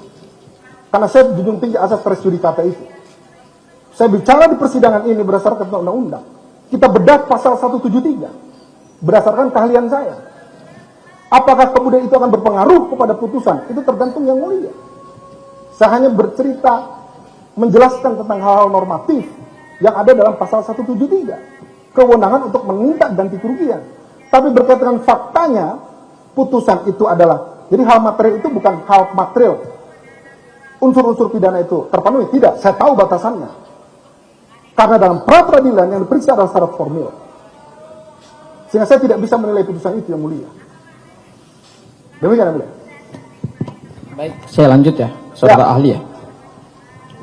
Karena saya junjung tinggi asas res judicata itu. Saya bicara di persidangan ini berdasarkan undang-undang. Kita bedah pasal 173 berdasarkan keahlian saya. Apakah kemudian itu akan berpengaruh kepada putusan? Itu tergantung yang mulia. Saya hanya bercerita menjelaskan tentang hal-hal normatif yang ada dalam pasal 173. Kewenangan untuk meminta ganti kerugian. Tapi berkaitan dengan faktanya, putusan itu adalah, jadi hal material itu bukan hal material. Unsur-unsur pidana itu terpenuhi, tidak. Saya tahu batasannya. Karena dalam pra peradilan yang diperiksa adalah syarat formil. Sehingga saya tidak bisa menilai putusan itu yang mulia. Demikian yang mulia. Baik, saya lanjut ya, saudara ahli ya.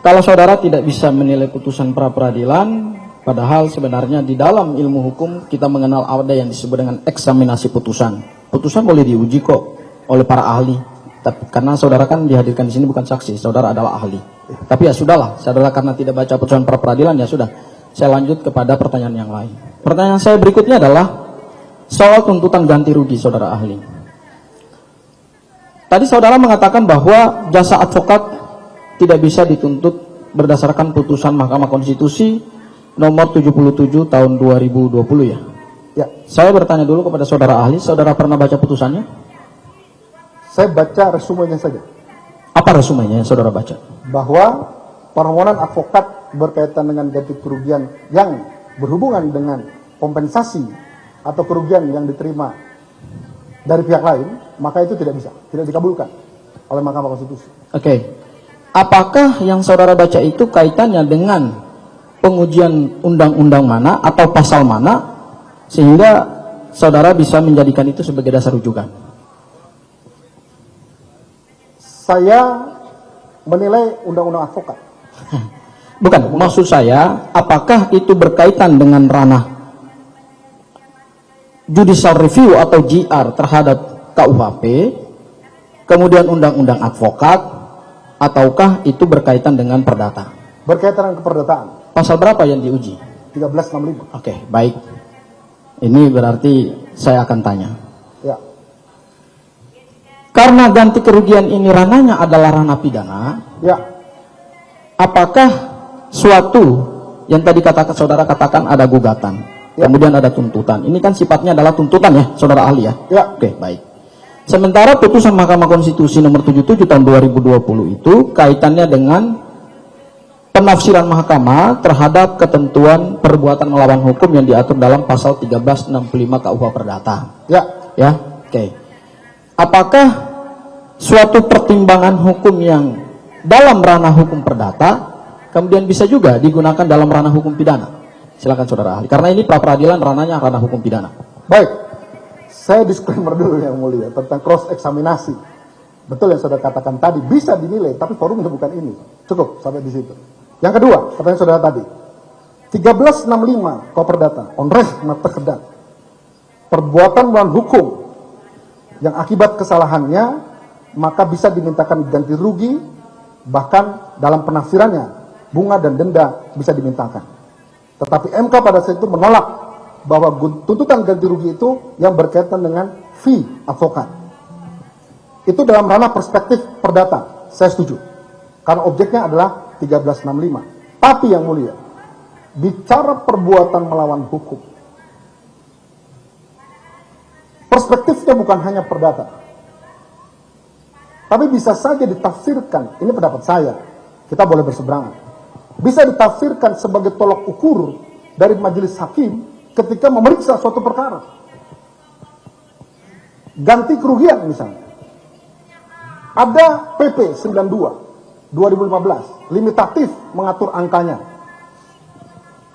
Kalau saudara tidak bisa menilai putusan pra peradilan, padahal sebenarnya di dalam ilmu hukum kita mengenal ada yang disebut dengan eksaminasi putusan. Putusan boleh diuji kok oleh para ahli. Tapi karena saudara kan dihadirkan di sini bukan saksi, saudara adalah ahli. Tapi ya sudahlah, saudara karena tidak baca putusan pra peradilan ya sudah. Saya lanjut kepada pertanyaan yang lain. Pertanyaan saya berikutnya adalah soal tuntutan ganti rugi, saudara ahli. Tadi saudara mengatakan bahwa jasa advokat tidak bisa dituntut berdasarkan putusan Mahkamah Konstitusi nomor 77 tahun 2020 ya. Ya, Saya bertanya dulu kepada saudara ahli, saudara pernah baca putusannya? saya baca resumenya saja. Apa resumenya yang saudara baca? Bahwa permohonan advokat berkaitan dengan ganti kerugian yang berhubungan dengan kompensasi atau kerugian yang diterima dari pihak lain, maka itu tidak bisa, tidak dikabulkan oleh Mahkamah Konstitusi. Oke. Apakah yang saudara baca itu kaitannya dengan pengujian undang-undang mana atau pasal mana sehingga saudara bisa menjadikan itu sebagai dasar rujukan? Saya menilai undang-undang advokat. Bukan, maksud saya apakah itu berkaitan dengan ranah judicial review atau JR terhadap KUHP, kemudian undang-undang advokat, ataukah itu berkaitan dengan perdata? Berkaitan dengan keperdataan. Pasal berapa yang diuji? 1365. Oke, baik. Ini berarti saya akan tanya. Ya. Karena ganti kerugian ini ranahnya adalah ranah pidana, Ya. apakah suatu yang tadi saudara katakan ada gugatan, Ya. kemudian ada tuntutan. Ini kan sifatnya adalah tuntutan ya, saudara ahli ya? Ya. Oke, baik. Sementara putusan Mahkamah Konstitusi nomor 77 tahun 2020 itu kaitannya dengan penafsiran mahkamah terhadap ketentuan perbuatan melawan hukum yang diatur dalam pasal 1365 KUH Perdata. Ya. Ya, oke. Apakah suatu pertimbangan hukum yang dalam ranah hukum perdata kemudian bisa juga digunakan dalam ranah hukum pidana. Silakan saudara ahli. Karena ini pra peradilan ranahnya ranah hukum pidana. Baik, saya disclaimer dulu yang mulia tentang cross eksaminasi. Betul yang saudara katakan tadi, bisa dinilai, tapi forumnya bukan ini. Cukup sampai di situ. Yang kedua, pertanyaan saudara tadi, 1365 Kau Perdata, onres terkedat, perbuatan melawan hukum yang akibat kesalahannya maka bisa dimintakan ganti rugi, bahkan dalam penafsirannya bunga dan denda bisa dimintakan. Tetapi MK pada saat itu menolak bahwa tuntutan ganti rugi itu yang berkaitan dengan fee advokat. Itu dalam ranah perspektif perdata, saya setuju. Karena objeknya adalah 1365. Tapi yang mulia, bicara perbuatan melawan hukum, perspektifnya bukan hanya perdata, tapi bisa saja ditafsirkan, ini pendapat saya, kita boleh berseberangan, bisa ditafsirkan sebagai tolak ukur dari majelis hakim ketika memeriksa suatu perkara. Ganti kerugian misalnya. Ada PP 92 2015, limitatif mengatur angkanya.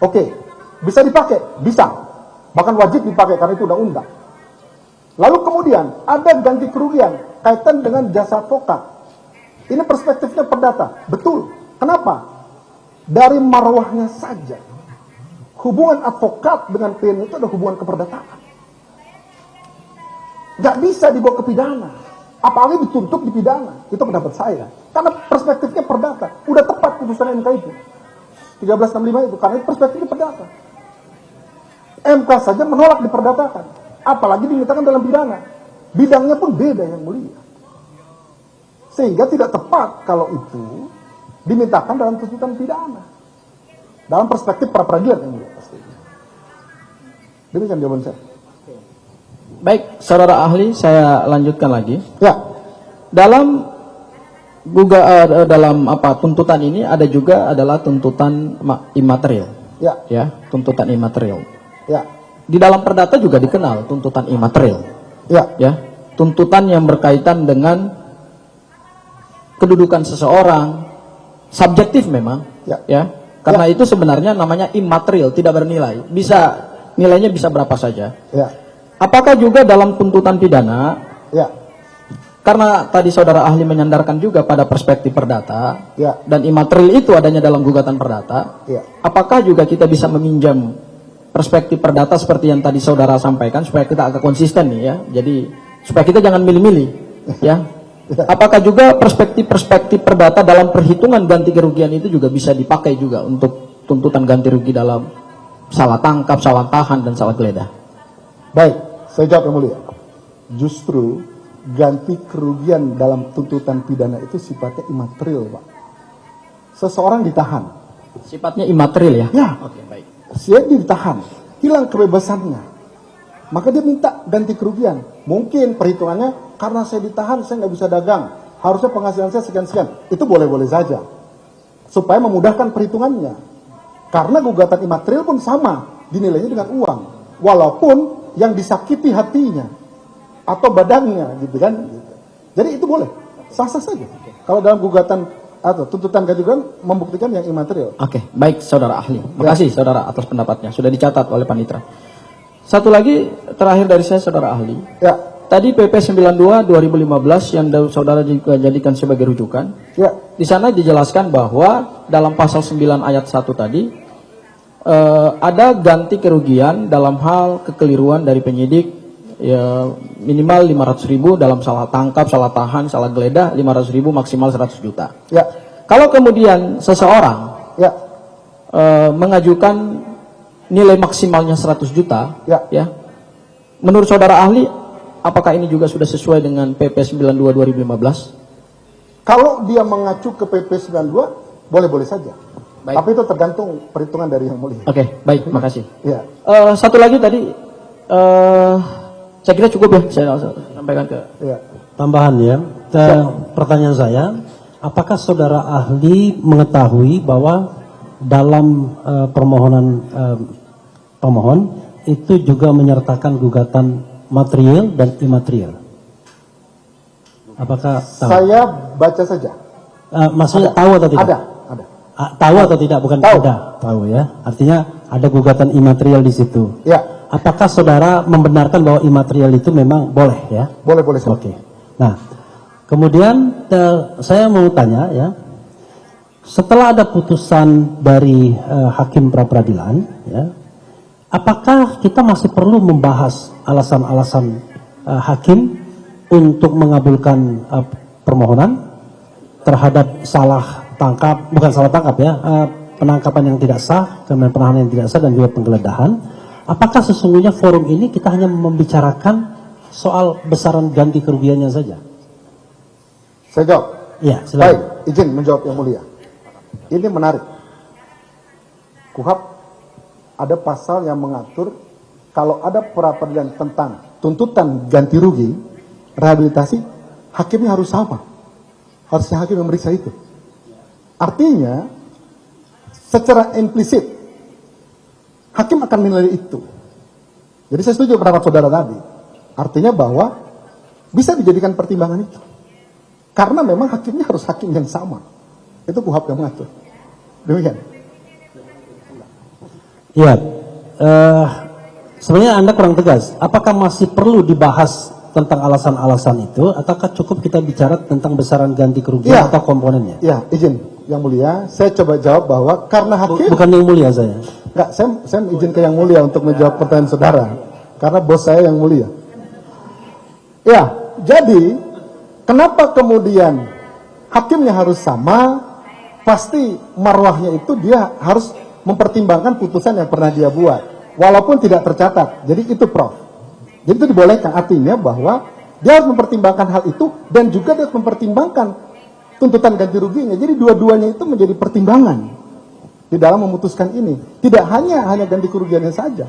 Oke, bisa dipakai, bisa. Bahkan wajib dipakai karena itu undang-undang. Lalu kemudian ada ganti kerugian kaitan dengan jasa advokat. Ini perspektifnya perdata, betul. Kenapa? Dari marwahnya saja, hubungan advokat dengan klien itu ada hubungan keperdataan. Gak bisa dibawa ke pidana, apalagi dituntut di pidana. Itu pendapat saya. Karena perspektifnya perdata, udah tepat putusan MK itu 1365 itu, karena itu perspektifnya perdata. MK saja menolak diperdatakan, apalagi dimintakan dalam pidana. Bidangnya pun beda yang mulia. Sehingga tidak tepat kalau itu dimintakan dalam tuntutan pidana. Dalam perspektif pra peradilan yang mulia pasti. Demikian jawaban saya. Baik, saudara ahli, saya lanjutkan lagi. Ya, Dalam tuntutan ini ada juga adalah tuntutan imaterial. ya, Tuntutan imaterial. ya, Di dalam perdata juga dikenal tuntutan imaterial. ya, Tuntutan yang berkaitan dengan kedudukan seseorang, subjektif memang, Ya. Karena itu sebenarnya namanya imaterial, tidak bernilai. Nilainya bisa berapa saja. ya, Apakah juga dalam tuntutan pidana, ya, karena tadi saudara ahli menyandarkan juga pada perspektif perdata, ya, dan imaterial itu adanya dalam gugatan perdata, ya. apakah juga kita bisa meminjam perspektif perdata seperti yang tadi saudara sampaikan, supaya kita agak konsisten nih ya, jadi supaya kita jangan milih-milih ya. Apakah juga perspektif perdata dalam perhitungan ganti kerugian itu juga bisa dipakai juga untuk tuntutan ganti rugi dalam salah tangkap, salah tahan, dan salah geledah? Baik, saya jawab yang mulia. Justru ganti kerugian dalam tuntutan pidana itu sifatnya imaterial, Pak. Seseorang ditahan. Sifatnya imaterial ya? Ya, Oke, baik. dia ditahan, hilang kebebasannya. Maka dia minta ganti kerugian. Mungkin perhitungannya, karena saya ditahan, saya nggak bisa dagang. Harusnya penghasilan saya sekian-sekian. Itu boleh-boleh saja. Supaya memudahkan perhitungannya. Karena gugatan imaterial pun sama, dinilainya dengan uang. Walaupun yang disakiti hatinya atau badannya, gitu kan. Jadi itu boleh, sah-sah saja. Kalau dalam gugatan atau tuntutan ganti kerugian membuktikan yang imaterial. Oke, baik saudara ahli. Makasih saudara atas pendapatnya, sudah dicatat oleh panitera. Satu lagi terakhir dari saya saudara ahli. Ya, Tadi PP 92 2015 yang saudara juga jadikan sebagai rujukan. ya, Di sana dijelaskan bahwa dalam pasal 9 ayat 1 tadi ada ganti kerugian dalam hal kekeliruan dari penyidik ya, minimal 500.000 dalam salah tangkap, salah tahan, salah geledah 500.000 maksimal 100 juta. ya, Kalau kemudian seseorang ya, mengajukan nilai maksimalnya 100 juta, ya. menurut saudara ahli, apakah ini juga sudah sesuai dengan PP 92 2015? Kalau dia mengacu ke PP 92, boleh-boleh saja. Baik. Tapi itu tergantung perhitungan dari yang mulia. Oke, baik, makasih. Ya, Satu lagi tadi, saya kira cukup ya, saya sampaikan ke... ya. Tambahan ya, pertanyaan saya, apakah saudara ahli mengetahui bahwa dalam permohonan pemohon itu juga menyertakan gugatan material dan imaterial? Apakah tahu? Saya baca saja. Maksudnya tahu atau tidak? Ada. Tahu atau tidak? Bukan Tahu. ada. Tahu ya. Artinya ada gugatan imaterial di situ. Ya, Apakah saudara membenarkan bahwa imaterial itu memang boleh ya? boleh Oke. Nah, kemudian saya mau tanya ya, setelah ada putusan dari hakim pra-peradilan, ya, apakah kita masih perlu membahas alasan-alasan hakim untuk mengabulkan permohonan terhadap salah tangkap, bukan salah tangkap ya, penangkapan yang tidak sah, kemudian penahanan yang tidak sah dan juga penggeledahan? Apakah sesungguhnya forum ini kita hanya membicarakan soal besaran ganti kerugiannya saja? Saya jawab. Ya, Baik, silakan. izin menjawab yang mulia. Ini menarik. KUHP ada pasal yang mengatur kalau ada pra-peradilan tentang tuntutan ganti rugi, rehabilitasi, hakimnya harus sama. Harusnya hakim memeriksa itu. Artinya, secara implisit, hakim akan menilai itu. Jadi saya setuju pendapat saudara tadi. Artinya bahwa bisa dijadikan pertimbangan itu. Karena memang hakimnya harus hakim yang sama. Itu KUHP yang mengatur. Demikian. Iya, sebenarnya Anda kurang tegas. Apakah masih perlu dibahas tentang alasan-alasan itu, ataukah cukup kita bicara tentang besaran ganti kerugian Iya. atau komponennya? Ya, izin yang mulia. Saya coba jawab bahwa karena hakim... Bukan yang mulia saya. Enggak, saya izin ke yang mulia untuk menjawab pertanyaan saudara. Karena bos saya yang mulia. Ya, jadi kenapa kemudian hakimnya harus sama? Pasti marwahnya itu dia harus mempertimbangkan putusan yang pernah dia buat. Walaupun tidak tercatat. Jadi itu Prof. Jadi itu dibolehkan. Artinya bahwa dia harus mempertimbangkan hal itu dan juga dia harus mempertimbangkan tuntutan ganti ruginya. Jadi dua-duanya itu menjadi pertimbangan di dalam memutuskan ini. Tidak hanya ganti kerugiannya saja.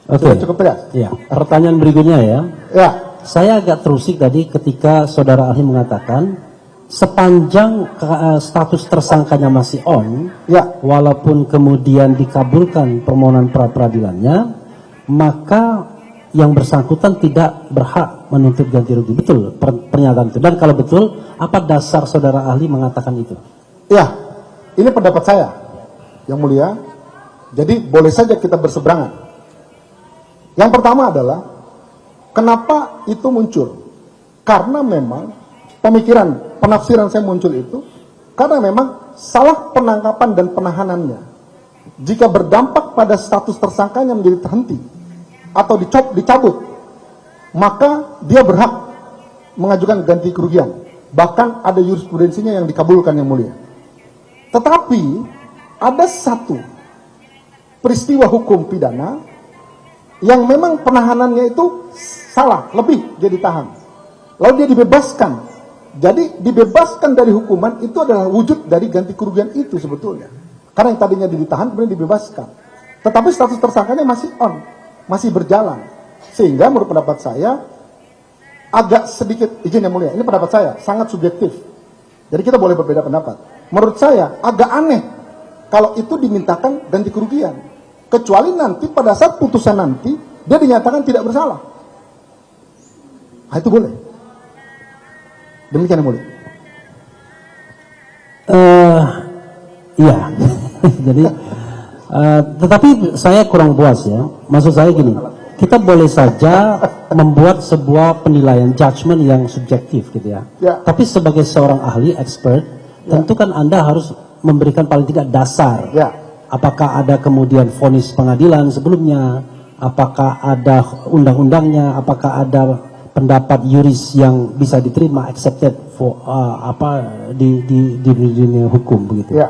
Oke. Sudah cukup tegas? Ya. Pertanyaan berikutnya ya. Ya. Saya agak terusik tadi ketika saudara ahli mengatakan sepanjang status tersangkanya masih on, Ya. walaupun kemudian dikabulkan permohonan pra-peradilannya, maka yang bersangkutan tidak berhak menuntut ganti rugi. Betul pernyataan itu. Dan kalau betul, apa dasar saudara ahli mengatakan itu? Ya, ini pendapat saya, yang mulia. Jadi boleh saja kita berseberangan. Yang pertama adalah, kenapa itu muncul? Karena memang pemikiran, penafsiran saya muncul itu, karena memang salah penangkapan dan penahanannya, jika berdampak pada status tersangkanya menjadi terhenti, atau dicabut, maka dia berhak mengajukan ganti kerugian. Bahkan ada jurisprudensinya yang dikabulkan yang mulia. Tetapi ada satu peristiwa hukum pidana yang memang penahanannya itu salah, lebih dia ditahan. Lalu dia dibebaskan. Jadi dibebaskan dari hukuman itu adalah wujud dari ganti kerugian itu sebetulnya. Karena yang tadinya ditahan kemudian dibebaskan. Tetapi status tersangkanya masih on, masih berjalan. Sehingga menurut pendapat saya agak sedikit, izin yang mulia, ini pendapat saya, sangat subjektif. Jadi kita boleh berbeda pendapat. Menurut saya agak aneh kalau itu dimintakan ganti kerugian. Kecuali nanti pada saat putusan nanti dia dinyatakan tidak bersalah. Nah, itu boleh. Demikian yang mulia. Iya. Jadi tetapi saya kurang puas ya. Maksud saya gini, kita boleh saja membuat sebuah penilaian judgement yang subjektif gitu ya. Ya. Tapi sebagai seorang ahli expert, tentu kan Anda harus memberikan paling tidak dasar. Ya. Apakah ada kemudian vonis pengadilan sebelumnya, apakah ada undang-undangnya, apakah ada pendapat yuris yang bisa diterima, accepted for di dunia hukum begitu. Ya.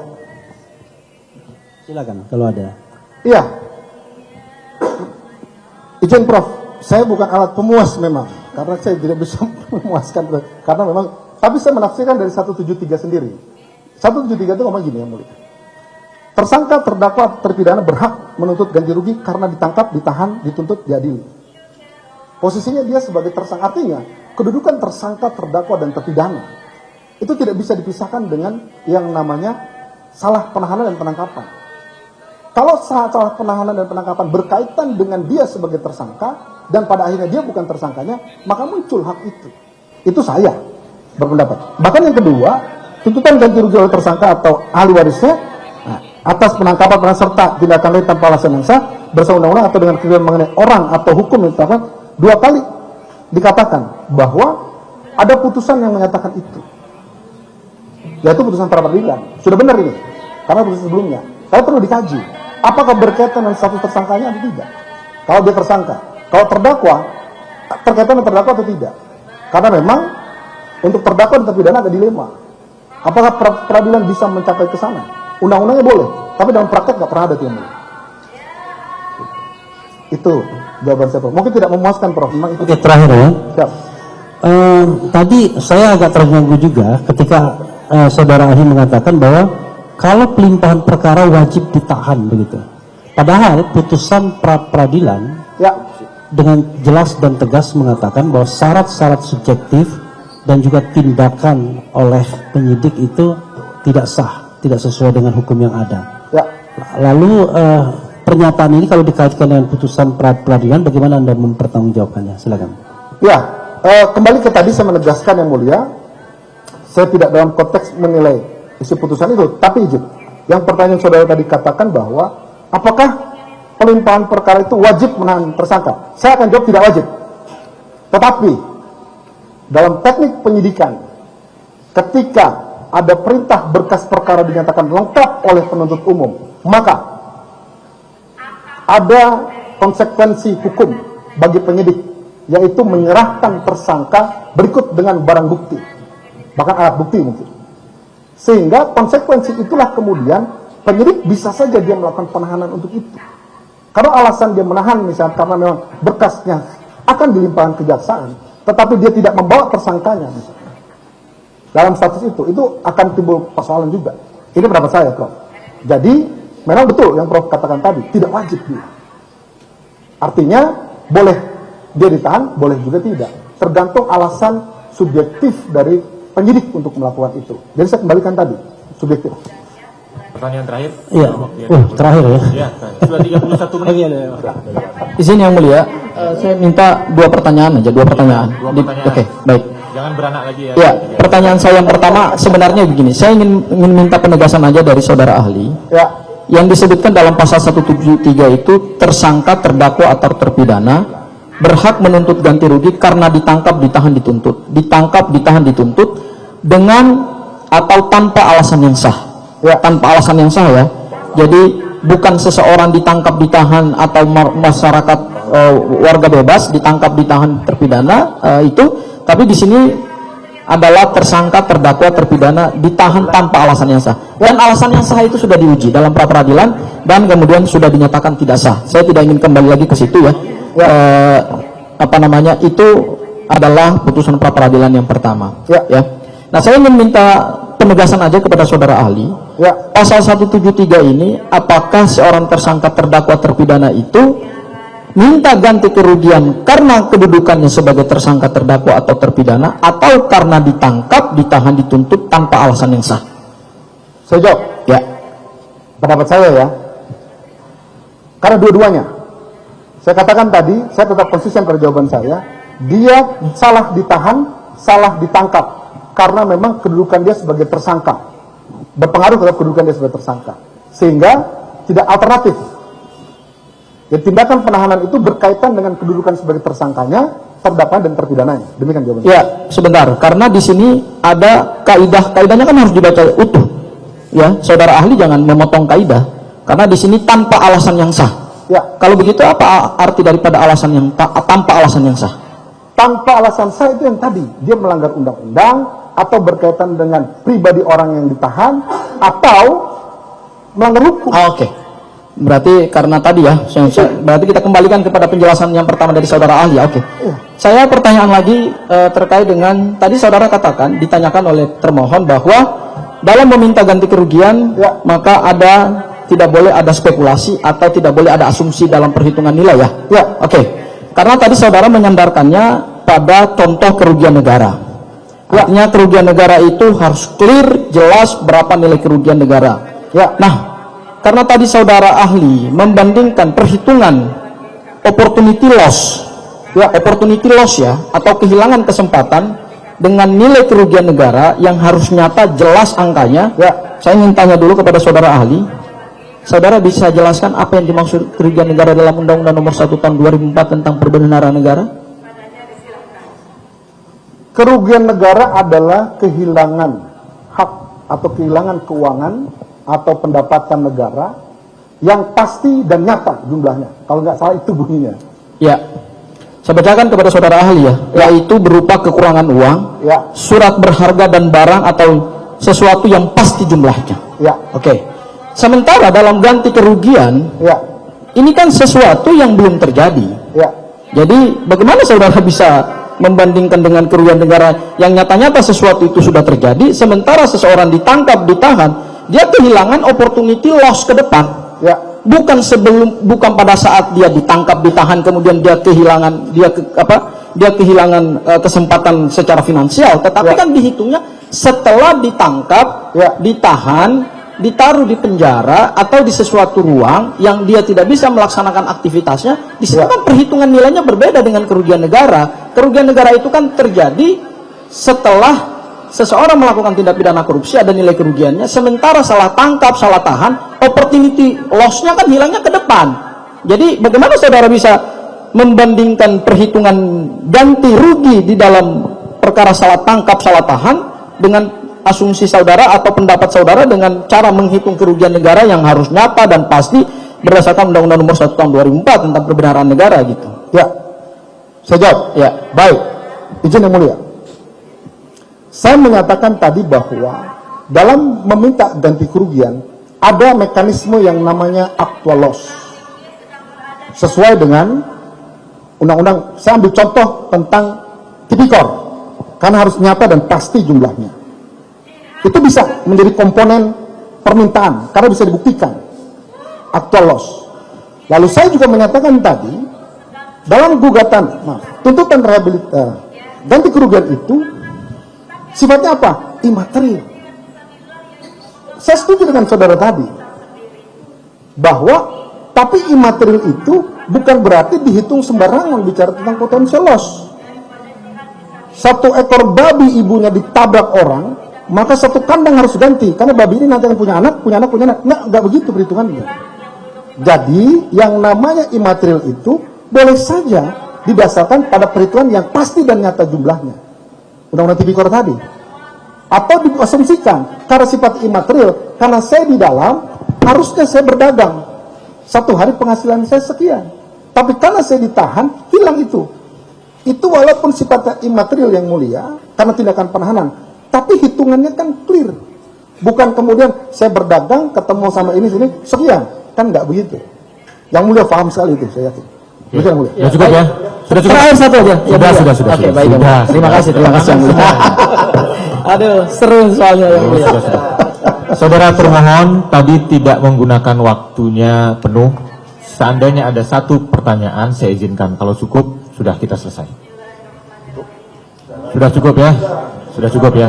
Silakan kalau ada. Iya. Izin Prof, saya bukan alat pemuas memang, karena saya tidak bisa memuaskan, karena memang, tapi saya menafsirkan dari 173 sendiri. 173 itu ngomong gini yang mulia. Tersangka, terdakwa, terpidana berhak menuntut ganti rugi karena ditangkap, ditahan, dituntut, diadili. Posisinya dia sebagai tersangka, artinya kedudukan tersangka, terdakwa, dan terpidana itu tidak bisa dipisahkan dengan yang namanya salah penahanan dan penangkapan. Kalau salah penahanan dan penangkapan berkaitan dengan dia sebagai tersangka dan pada akhirnya dia bukan tersangkanya, maka muncul hak itu. Itu saya berpendapat. Bahkan yang kedua, tuntutan ganti rugi oleh tersangka atau ahli warisnya atas penangkapan serta tindakan lain tanpa alasan yang sah bersama undang-undang atau dengan ketentuan mengenai orang atau hukum yang ditetapkan, 2 kali dikatakan bahwa ada putusan yang menyatakan itu, yaitu putusan pra peradilan. Sudah benar ini, karena putusan sebelumnya. Tapi perlu dikaji, apakah berkaitan dengan status tersangkanya atau tidak. Kalau dia tersangka, kalau terdakwa, terkaitan dengan terdakwa atau tidak. Karena memang untuk terdakwa dan terpidana ada dilema. Apakah peradilan bisa mencapai ke sana? Undang-undangnya boleh, tapi dalam praktek nggak pernah ada yang boleh. Itu jawaban saya, Prof. Mungkin tidak memuaskan, Prof. Memang itu. Oke, terakhir ya. Siap. Tadi saya agak terganggu juga ketika saudara ahli mengatakan bahwa kalau pelimpahan perkara wajib ditahan begitu. Padahal putusan pra-peradilan Ya, dengan jelas dan tegas mengatakan bahwa syarat-syarat subjektif dan juga tindakan oleh penyidik itu tidak sah, tidak sesuai dengan hukum yang ada. ya. Lalu pernyataan ini kalau dikaitkan dengan putusan pra-peradilan, bagaimana Anda mempertanggungjawabkannya? Silakan. Ya, kembali ke tadi saya menegaskan yang mulia, saya tidak dalam konteks menilai isi putusan itu, tapi izin. Yang pertanyaan saudara tadi katakan bahwa apakah pelimpahan perkara itu wajib menahan tersangka? Saya akan jawab tidak wajib. Tetapi dalam teknik penyidikan, ketika ada perintah berkas perkara dinyatakan lengkap oleh penuntut umum, maka ada konsekuensi hukum bagi penyidik, yaitu menyerahkan tersangka berikut dengan barang bukti, bahkan alat bukti mungkin. Sehingga konsekuensi itulah kemudian penyidik bisa saja dia melakukan penahanan untuk itu. Kalau alasan dia menahan misalnya karena memang berkasnya akan dilimpahkan kejaksaan, tetapi dia tidak membawa tersangkanya misalnya. Dalam status itu akan timbul persoalan juga. Ini pendapat saya, Prof. Jadi memang betul yang Prof katakan tadi, tidak wajib dia. Artinya boleh dia ditahan, boleh juga tidak. Tergantung alasan subjektif dari penyidik untuk melakukan itu. Jadi saya kembalikan tadi, subjektif. Pertanyaan terakhir. Iya. Terakhir ya. Ya, sudah 31 menit. Izin yang mulia, saya minta 2 pertanyaan aja, 2 pertanyaan. Oke, baik. Jangan beranak lagi ya. Ya, pertanyaan saya yang pertama sebenarnya begini, saya ingin minta penegasan aja dari saudara ahli. Ya. Yang disebutkan dalam pasal 173 itu tersangka, terdakwa atau terpidana berhak menuntut ganti rugi karena ditangkap, ditahan, dituntut. Ditangkap, ditahan, dituntut dengan atau tanpa alasan yang sah. Ya, tanpa alasan yang sah ya. Jadi bukan seseorang ditangkap, ditahan atau masyarakat warga bebas ditangkap, ditahan, terpidana itu, tapi di sini adalah tersangka, terdakwa, terpidana ditahan tanpa alasan yang sah. Dan alasan yang sah itu sudah diuji dalam pra peradilan dan kemudian sudah dinyatakan tidak sah. Saya tidak ingin kembali lagi ke situ ya. Itu adalah putusan pra peradilan yang pertama. Ya. Nah, saya ingin minta penegasan aja kepada saudara ahli. Ya. Pasal 173 ini, apakah seorang tersangka, terdakwa, terpidana itu minta ganti kerugian karena kedudukannya sebagai tersangka, terdakwa atau terpidana, atau karena ditangkap, ditahan, dituntut tanpa alasan yang sah? Saya jawab. Ya. Pendapat saya ya. Karena dua-duanya. Saya katakan tadi, saya tetap konsisten pada jawaban saya. Dia salah ditahan, salah ditangkap. Karena memang kedudukan dia sebagai tersangka. Berpengaruh terhadap kedudukan dia sebagai tersangka. Sehingga tidak alternatif. Ya, tindakan penahanan itu berkaitan dengan kedudukan sebagai tersangkanya, terdakwa dan terpidananya. Demikian jawabannya. Ya, sebentar. Karena di sini ada kaidahnya kan harus dibaca utuh. Ya, saudara ahli jangan memotong kaidah. Karena di sini tanpa alasan yang sah. Ya. Kalau begitu apa arti daripada alasan yang tanpa alasan yang sah? Tanpa alasan sah itu yang tadi, dia melanggar undang-undang atau berkaitan dengan pribadi orang yang ditahan atau melanggar hukum. Oke. Berarti karena tadi ya, berarti kita kembalikan kepada penjelasan yang pertama dari saudara ahli. Oke. Saya pertanyaan lagi terkait dengan tadi saudara katakan ditanyakan oleh termohon bahwa dalam meminta ganti kerugian maka tidak boleh ada spekulasi atau tidak boleh ada asumsi dalam perhitungan nilai ya. Ya. Oke. Karena tadi saudara menyandarkannya pada contoh kerugian negara. Artinya kerugian negara itu harus clear, jelas berapa nilai kerugian negara. Ya. Nah, karena tadi saudara ahli membandingkan perhitungan opportunity loss ya, atau kehilangan kesempatan dengan nilai kerugian negara yang harus nyata, jelas angkanya. Saya ingin tanya dulu kepada saudara ahli. Saudara bisa jelaskan apa yang dimaksud kerugian negara dalam Undang-Undang Nomor 1 Tahun 2004 tentang perbendaharaan negara? Kerugian negara adalah kehilangan hak atau kehilangan keuangan atau pendapatan negara yang pasti dan nyata jumlahnya. Kalau nggak salah itu bunyinya. Ya, saya bacakan kepada saudara ahli ya, yaitu berupa kekurangan uang, surat berharga dan barang atau sesuatu yang pasti jumlahnya. Ya. Oke. Sementara dalam ganti kerugian, ini kan sesuatu yang belum terjadi. Jadi bagaimana saudara bisa membandingkan dengan kerugian negara yang nyata-nyata sesuatu itu sudah terjadi, sementara seseorang ditangkap, ditahan, dia kehilangan opportunity loss ke depan. Bukan pada saat dia ditangkap, ditahan, kemudian dia kehilangan kesempatan secara finansial, tetapi kan dihitungnya setelah ditangkap, ditahan, ditaruh di penjara atau di sesuatu ruang yang dia tidak bisa melaksanakan aktivitasnya. Di situ kan perhitungan nilainya berbeda dengan kerugian negara. Kerugian negara itu kan terjadi setelah seseorang melakukan tindak pidana korupsi, ada nilai kerugiannya, sementara salah tangkap, salah tahan, opportunity loss-nya kan hilangnya ke depan. Jadi bagaimana saudara bisa membandingkan perhitungan ganti rugi di dalam perkara salah tangkap, salah tahan dengan asumsi saudara atau pendapat saudara dengan cara menghitung kerugian negara yang harus nyata dan pasti berdasarkan Undang-Undang Nomor 1 Tahun 2004 tentang perbendaharaan negara gitu. Ya, saya jawab. Ya, baik. Izin yang mulia. Saya menyatakan tadi bahwa dalam meminta ganti kerugian ada mekanisme yang namanya actual loss. Sesuai dengan undang-undang, saya ambil contoh tentang tipikor, karena harus nyata dan pasti jumlahnya. Itu bisa menjadi komponen permintaan karena bisa dibuktikan actual loss. Lalu saya juga menyatakan tadi dalam gugatan, tuntutan ganti kerugian itu sifatnya apa? Imaterial. Saya setuju dengan saudara tadi bahwa tapi imaterial itu bukan berarti dihitung sembarangan bicara tentang potensial loss. Satu ekor babi ibunya ditabrak orang, maka satu kandang harus ganti karena babi ini nanti akan punya anak. Nggak begitu perhitungannya. Jadi yang namanya imaterial itu boleh saja didasarkan pada perhitungan yang pasti dan nyata jumlahnya. Undang-undang tipikor tadi. Atau diasumsikan karena sifat imaterial, karena saya di dalam harusnya saya berdagang. Satu hari penghasilan saya sekian. Tapi karena saya ditahan, hilang itu. Itu walaupun sifatnya imaterial yang mulia karena tindakan penahanan. Tapi hitungannya kan clear. Bukan kemudian saya berdagang, ketemu sama ini, sini, sekian. Kan nggak begitu. Yang mulia paham sekali itu, saya yakin. Yang mulia. Ya, cukup ya. Sudah cukup. Terakhir satu aja. Sudah. Oke, baik. Terima kasih yang mulia. Aduh, seru soalnya yang mulia. Sudah. Saudara termohon tadi tidak menggunakan waktunya penuh. Seandainya ada satu pertanyaan, saya izinkan. Kalau cukup, sudah kita selesai. Sudah cukup ya? Sudah cukup ya.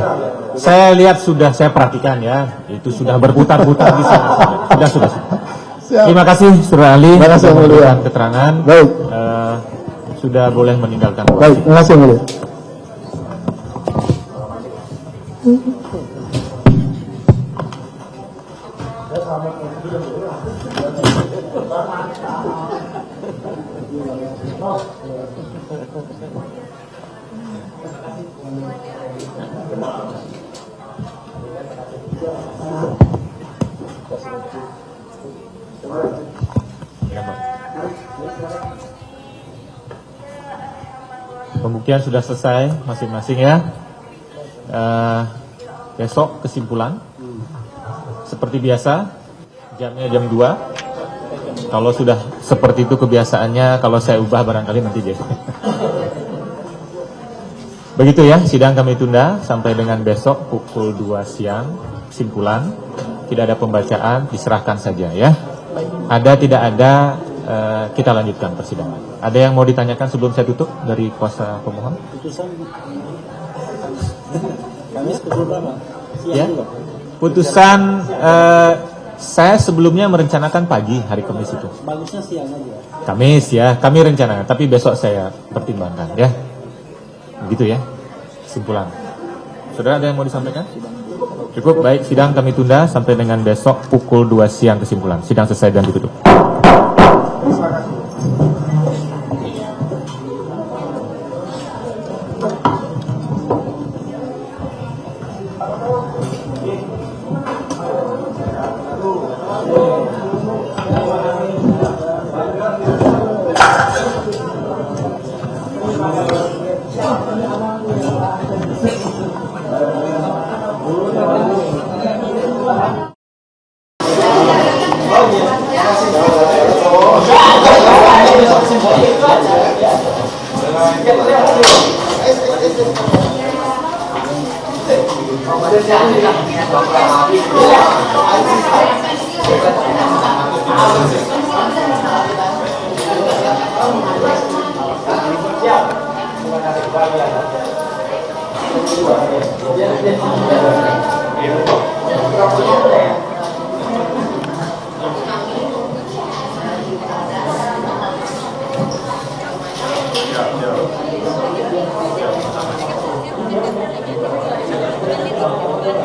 Saya lihat saya perhatikan ya, itu sudah berputar-putar di sana. Sudah. Terima kasih Saudara ahli. Terima kasih yang mulia. Keterangan. Baik. Sudah boleh meninggalkan. Baik, terima kasih yang mulia. Pembuktian sudah selesai masing-masing ya. Besok kesimpulan seperti biasa jamnya jam 2. Kalau sudah seperti itu kebiasaannya, kalau saya ubah barangkali nanti deh. Begitu ya, sidang kami tunda sampai dengan besok pukul 2 siang. Kesimpulan, tidak ada pembacaan, diserahkan saja ya. Ada tidak ada, kita lanjutkan persidangan. Ada yang mau ditanyakan sebelum saya tutup dari kuasa pemohon? Ya, putusan saya sebelumnya merencanakan pagi hari Kamis itu. Bagusnya siang aja. Kamis ya, kami rencanakan, tapi besok saya pertimbangkan ya. Begitu ya, kesimpulan. Saudara ada yang mau disampaikan? Cukup, baik. Sidang kami tunda sampai dengan besok pukul 2 siang kesimpulan. Sidang selesai dan ditutup.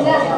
Ya.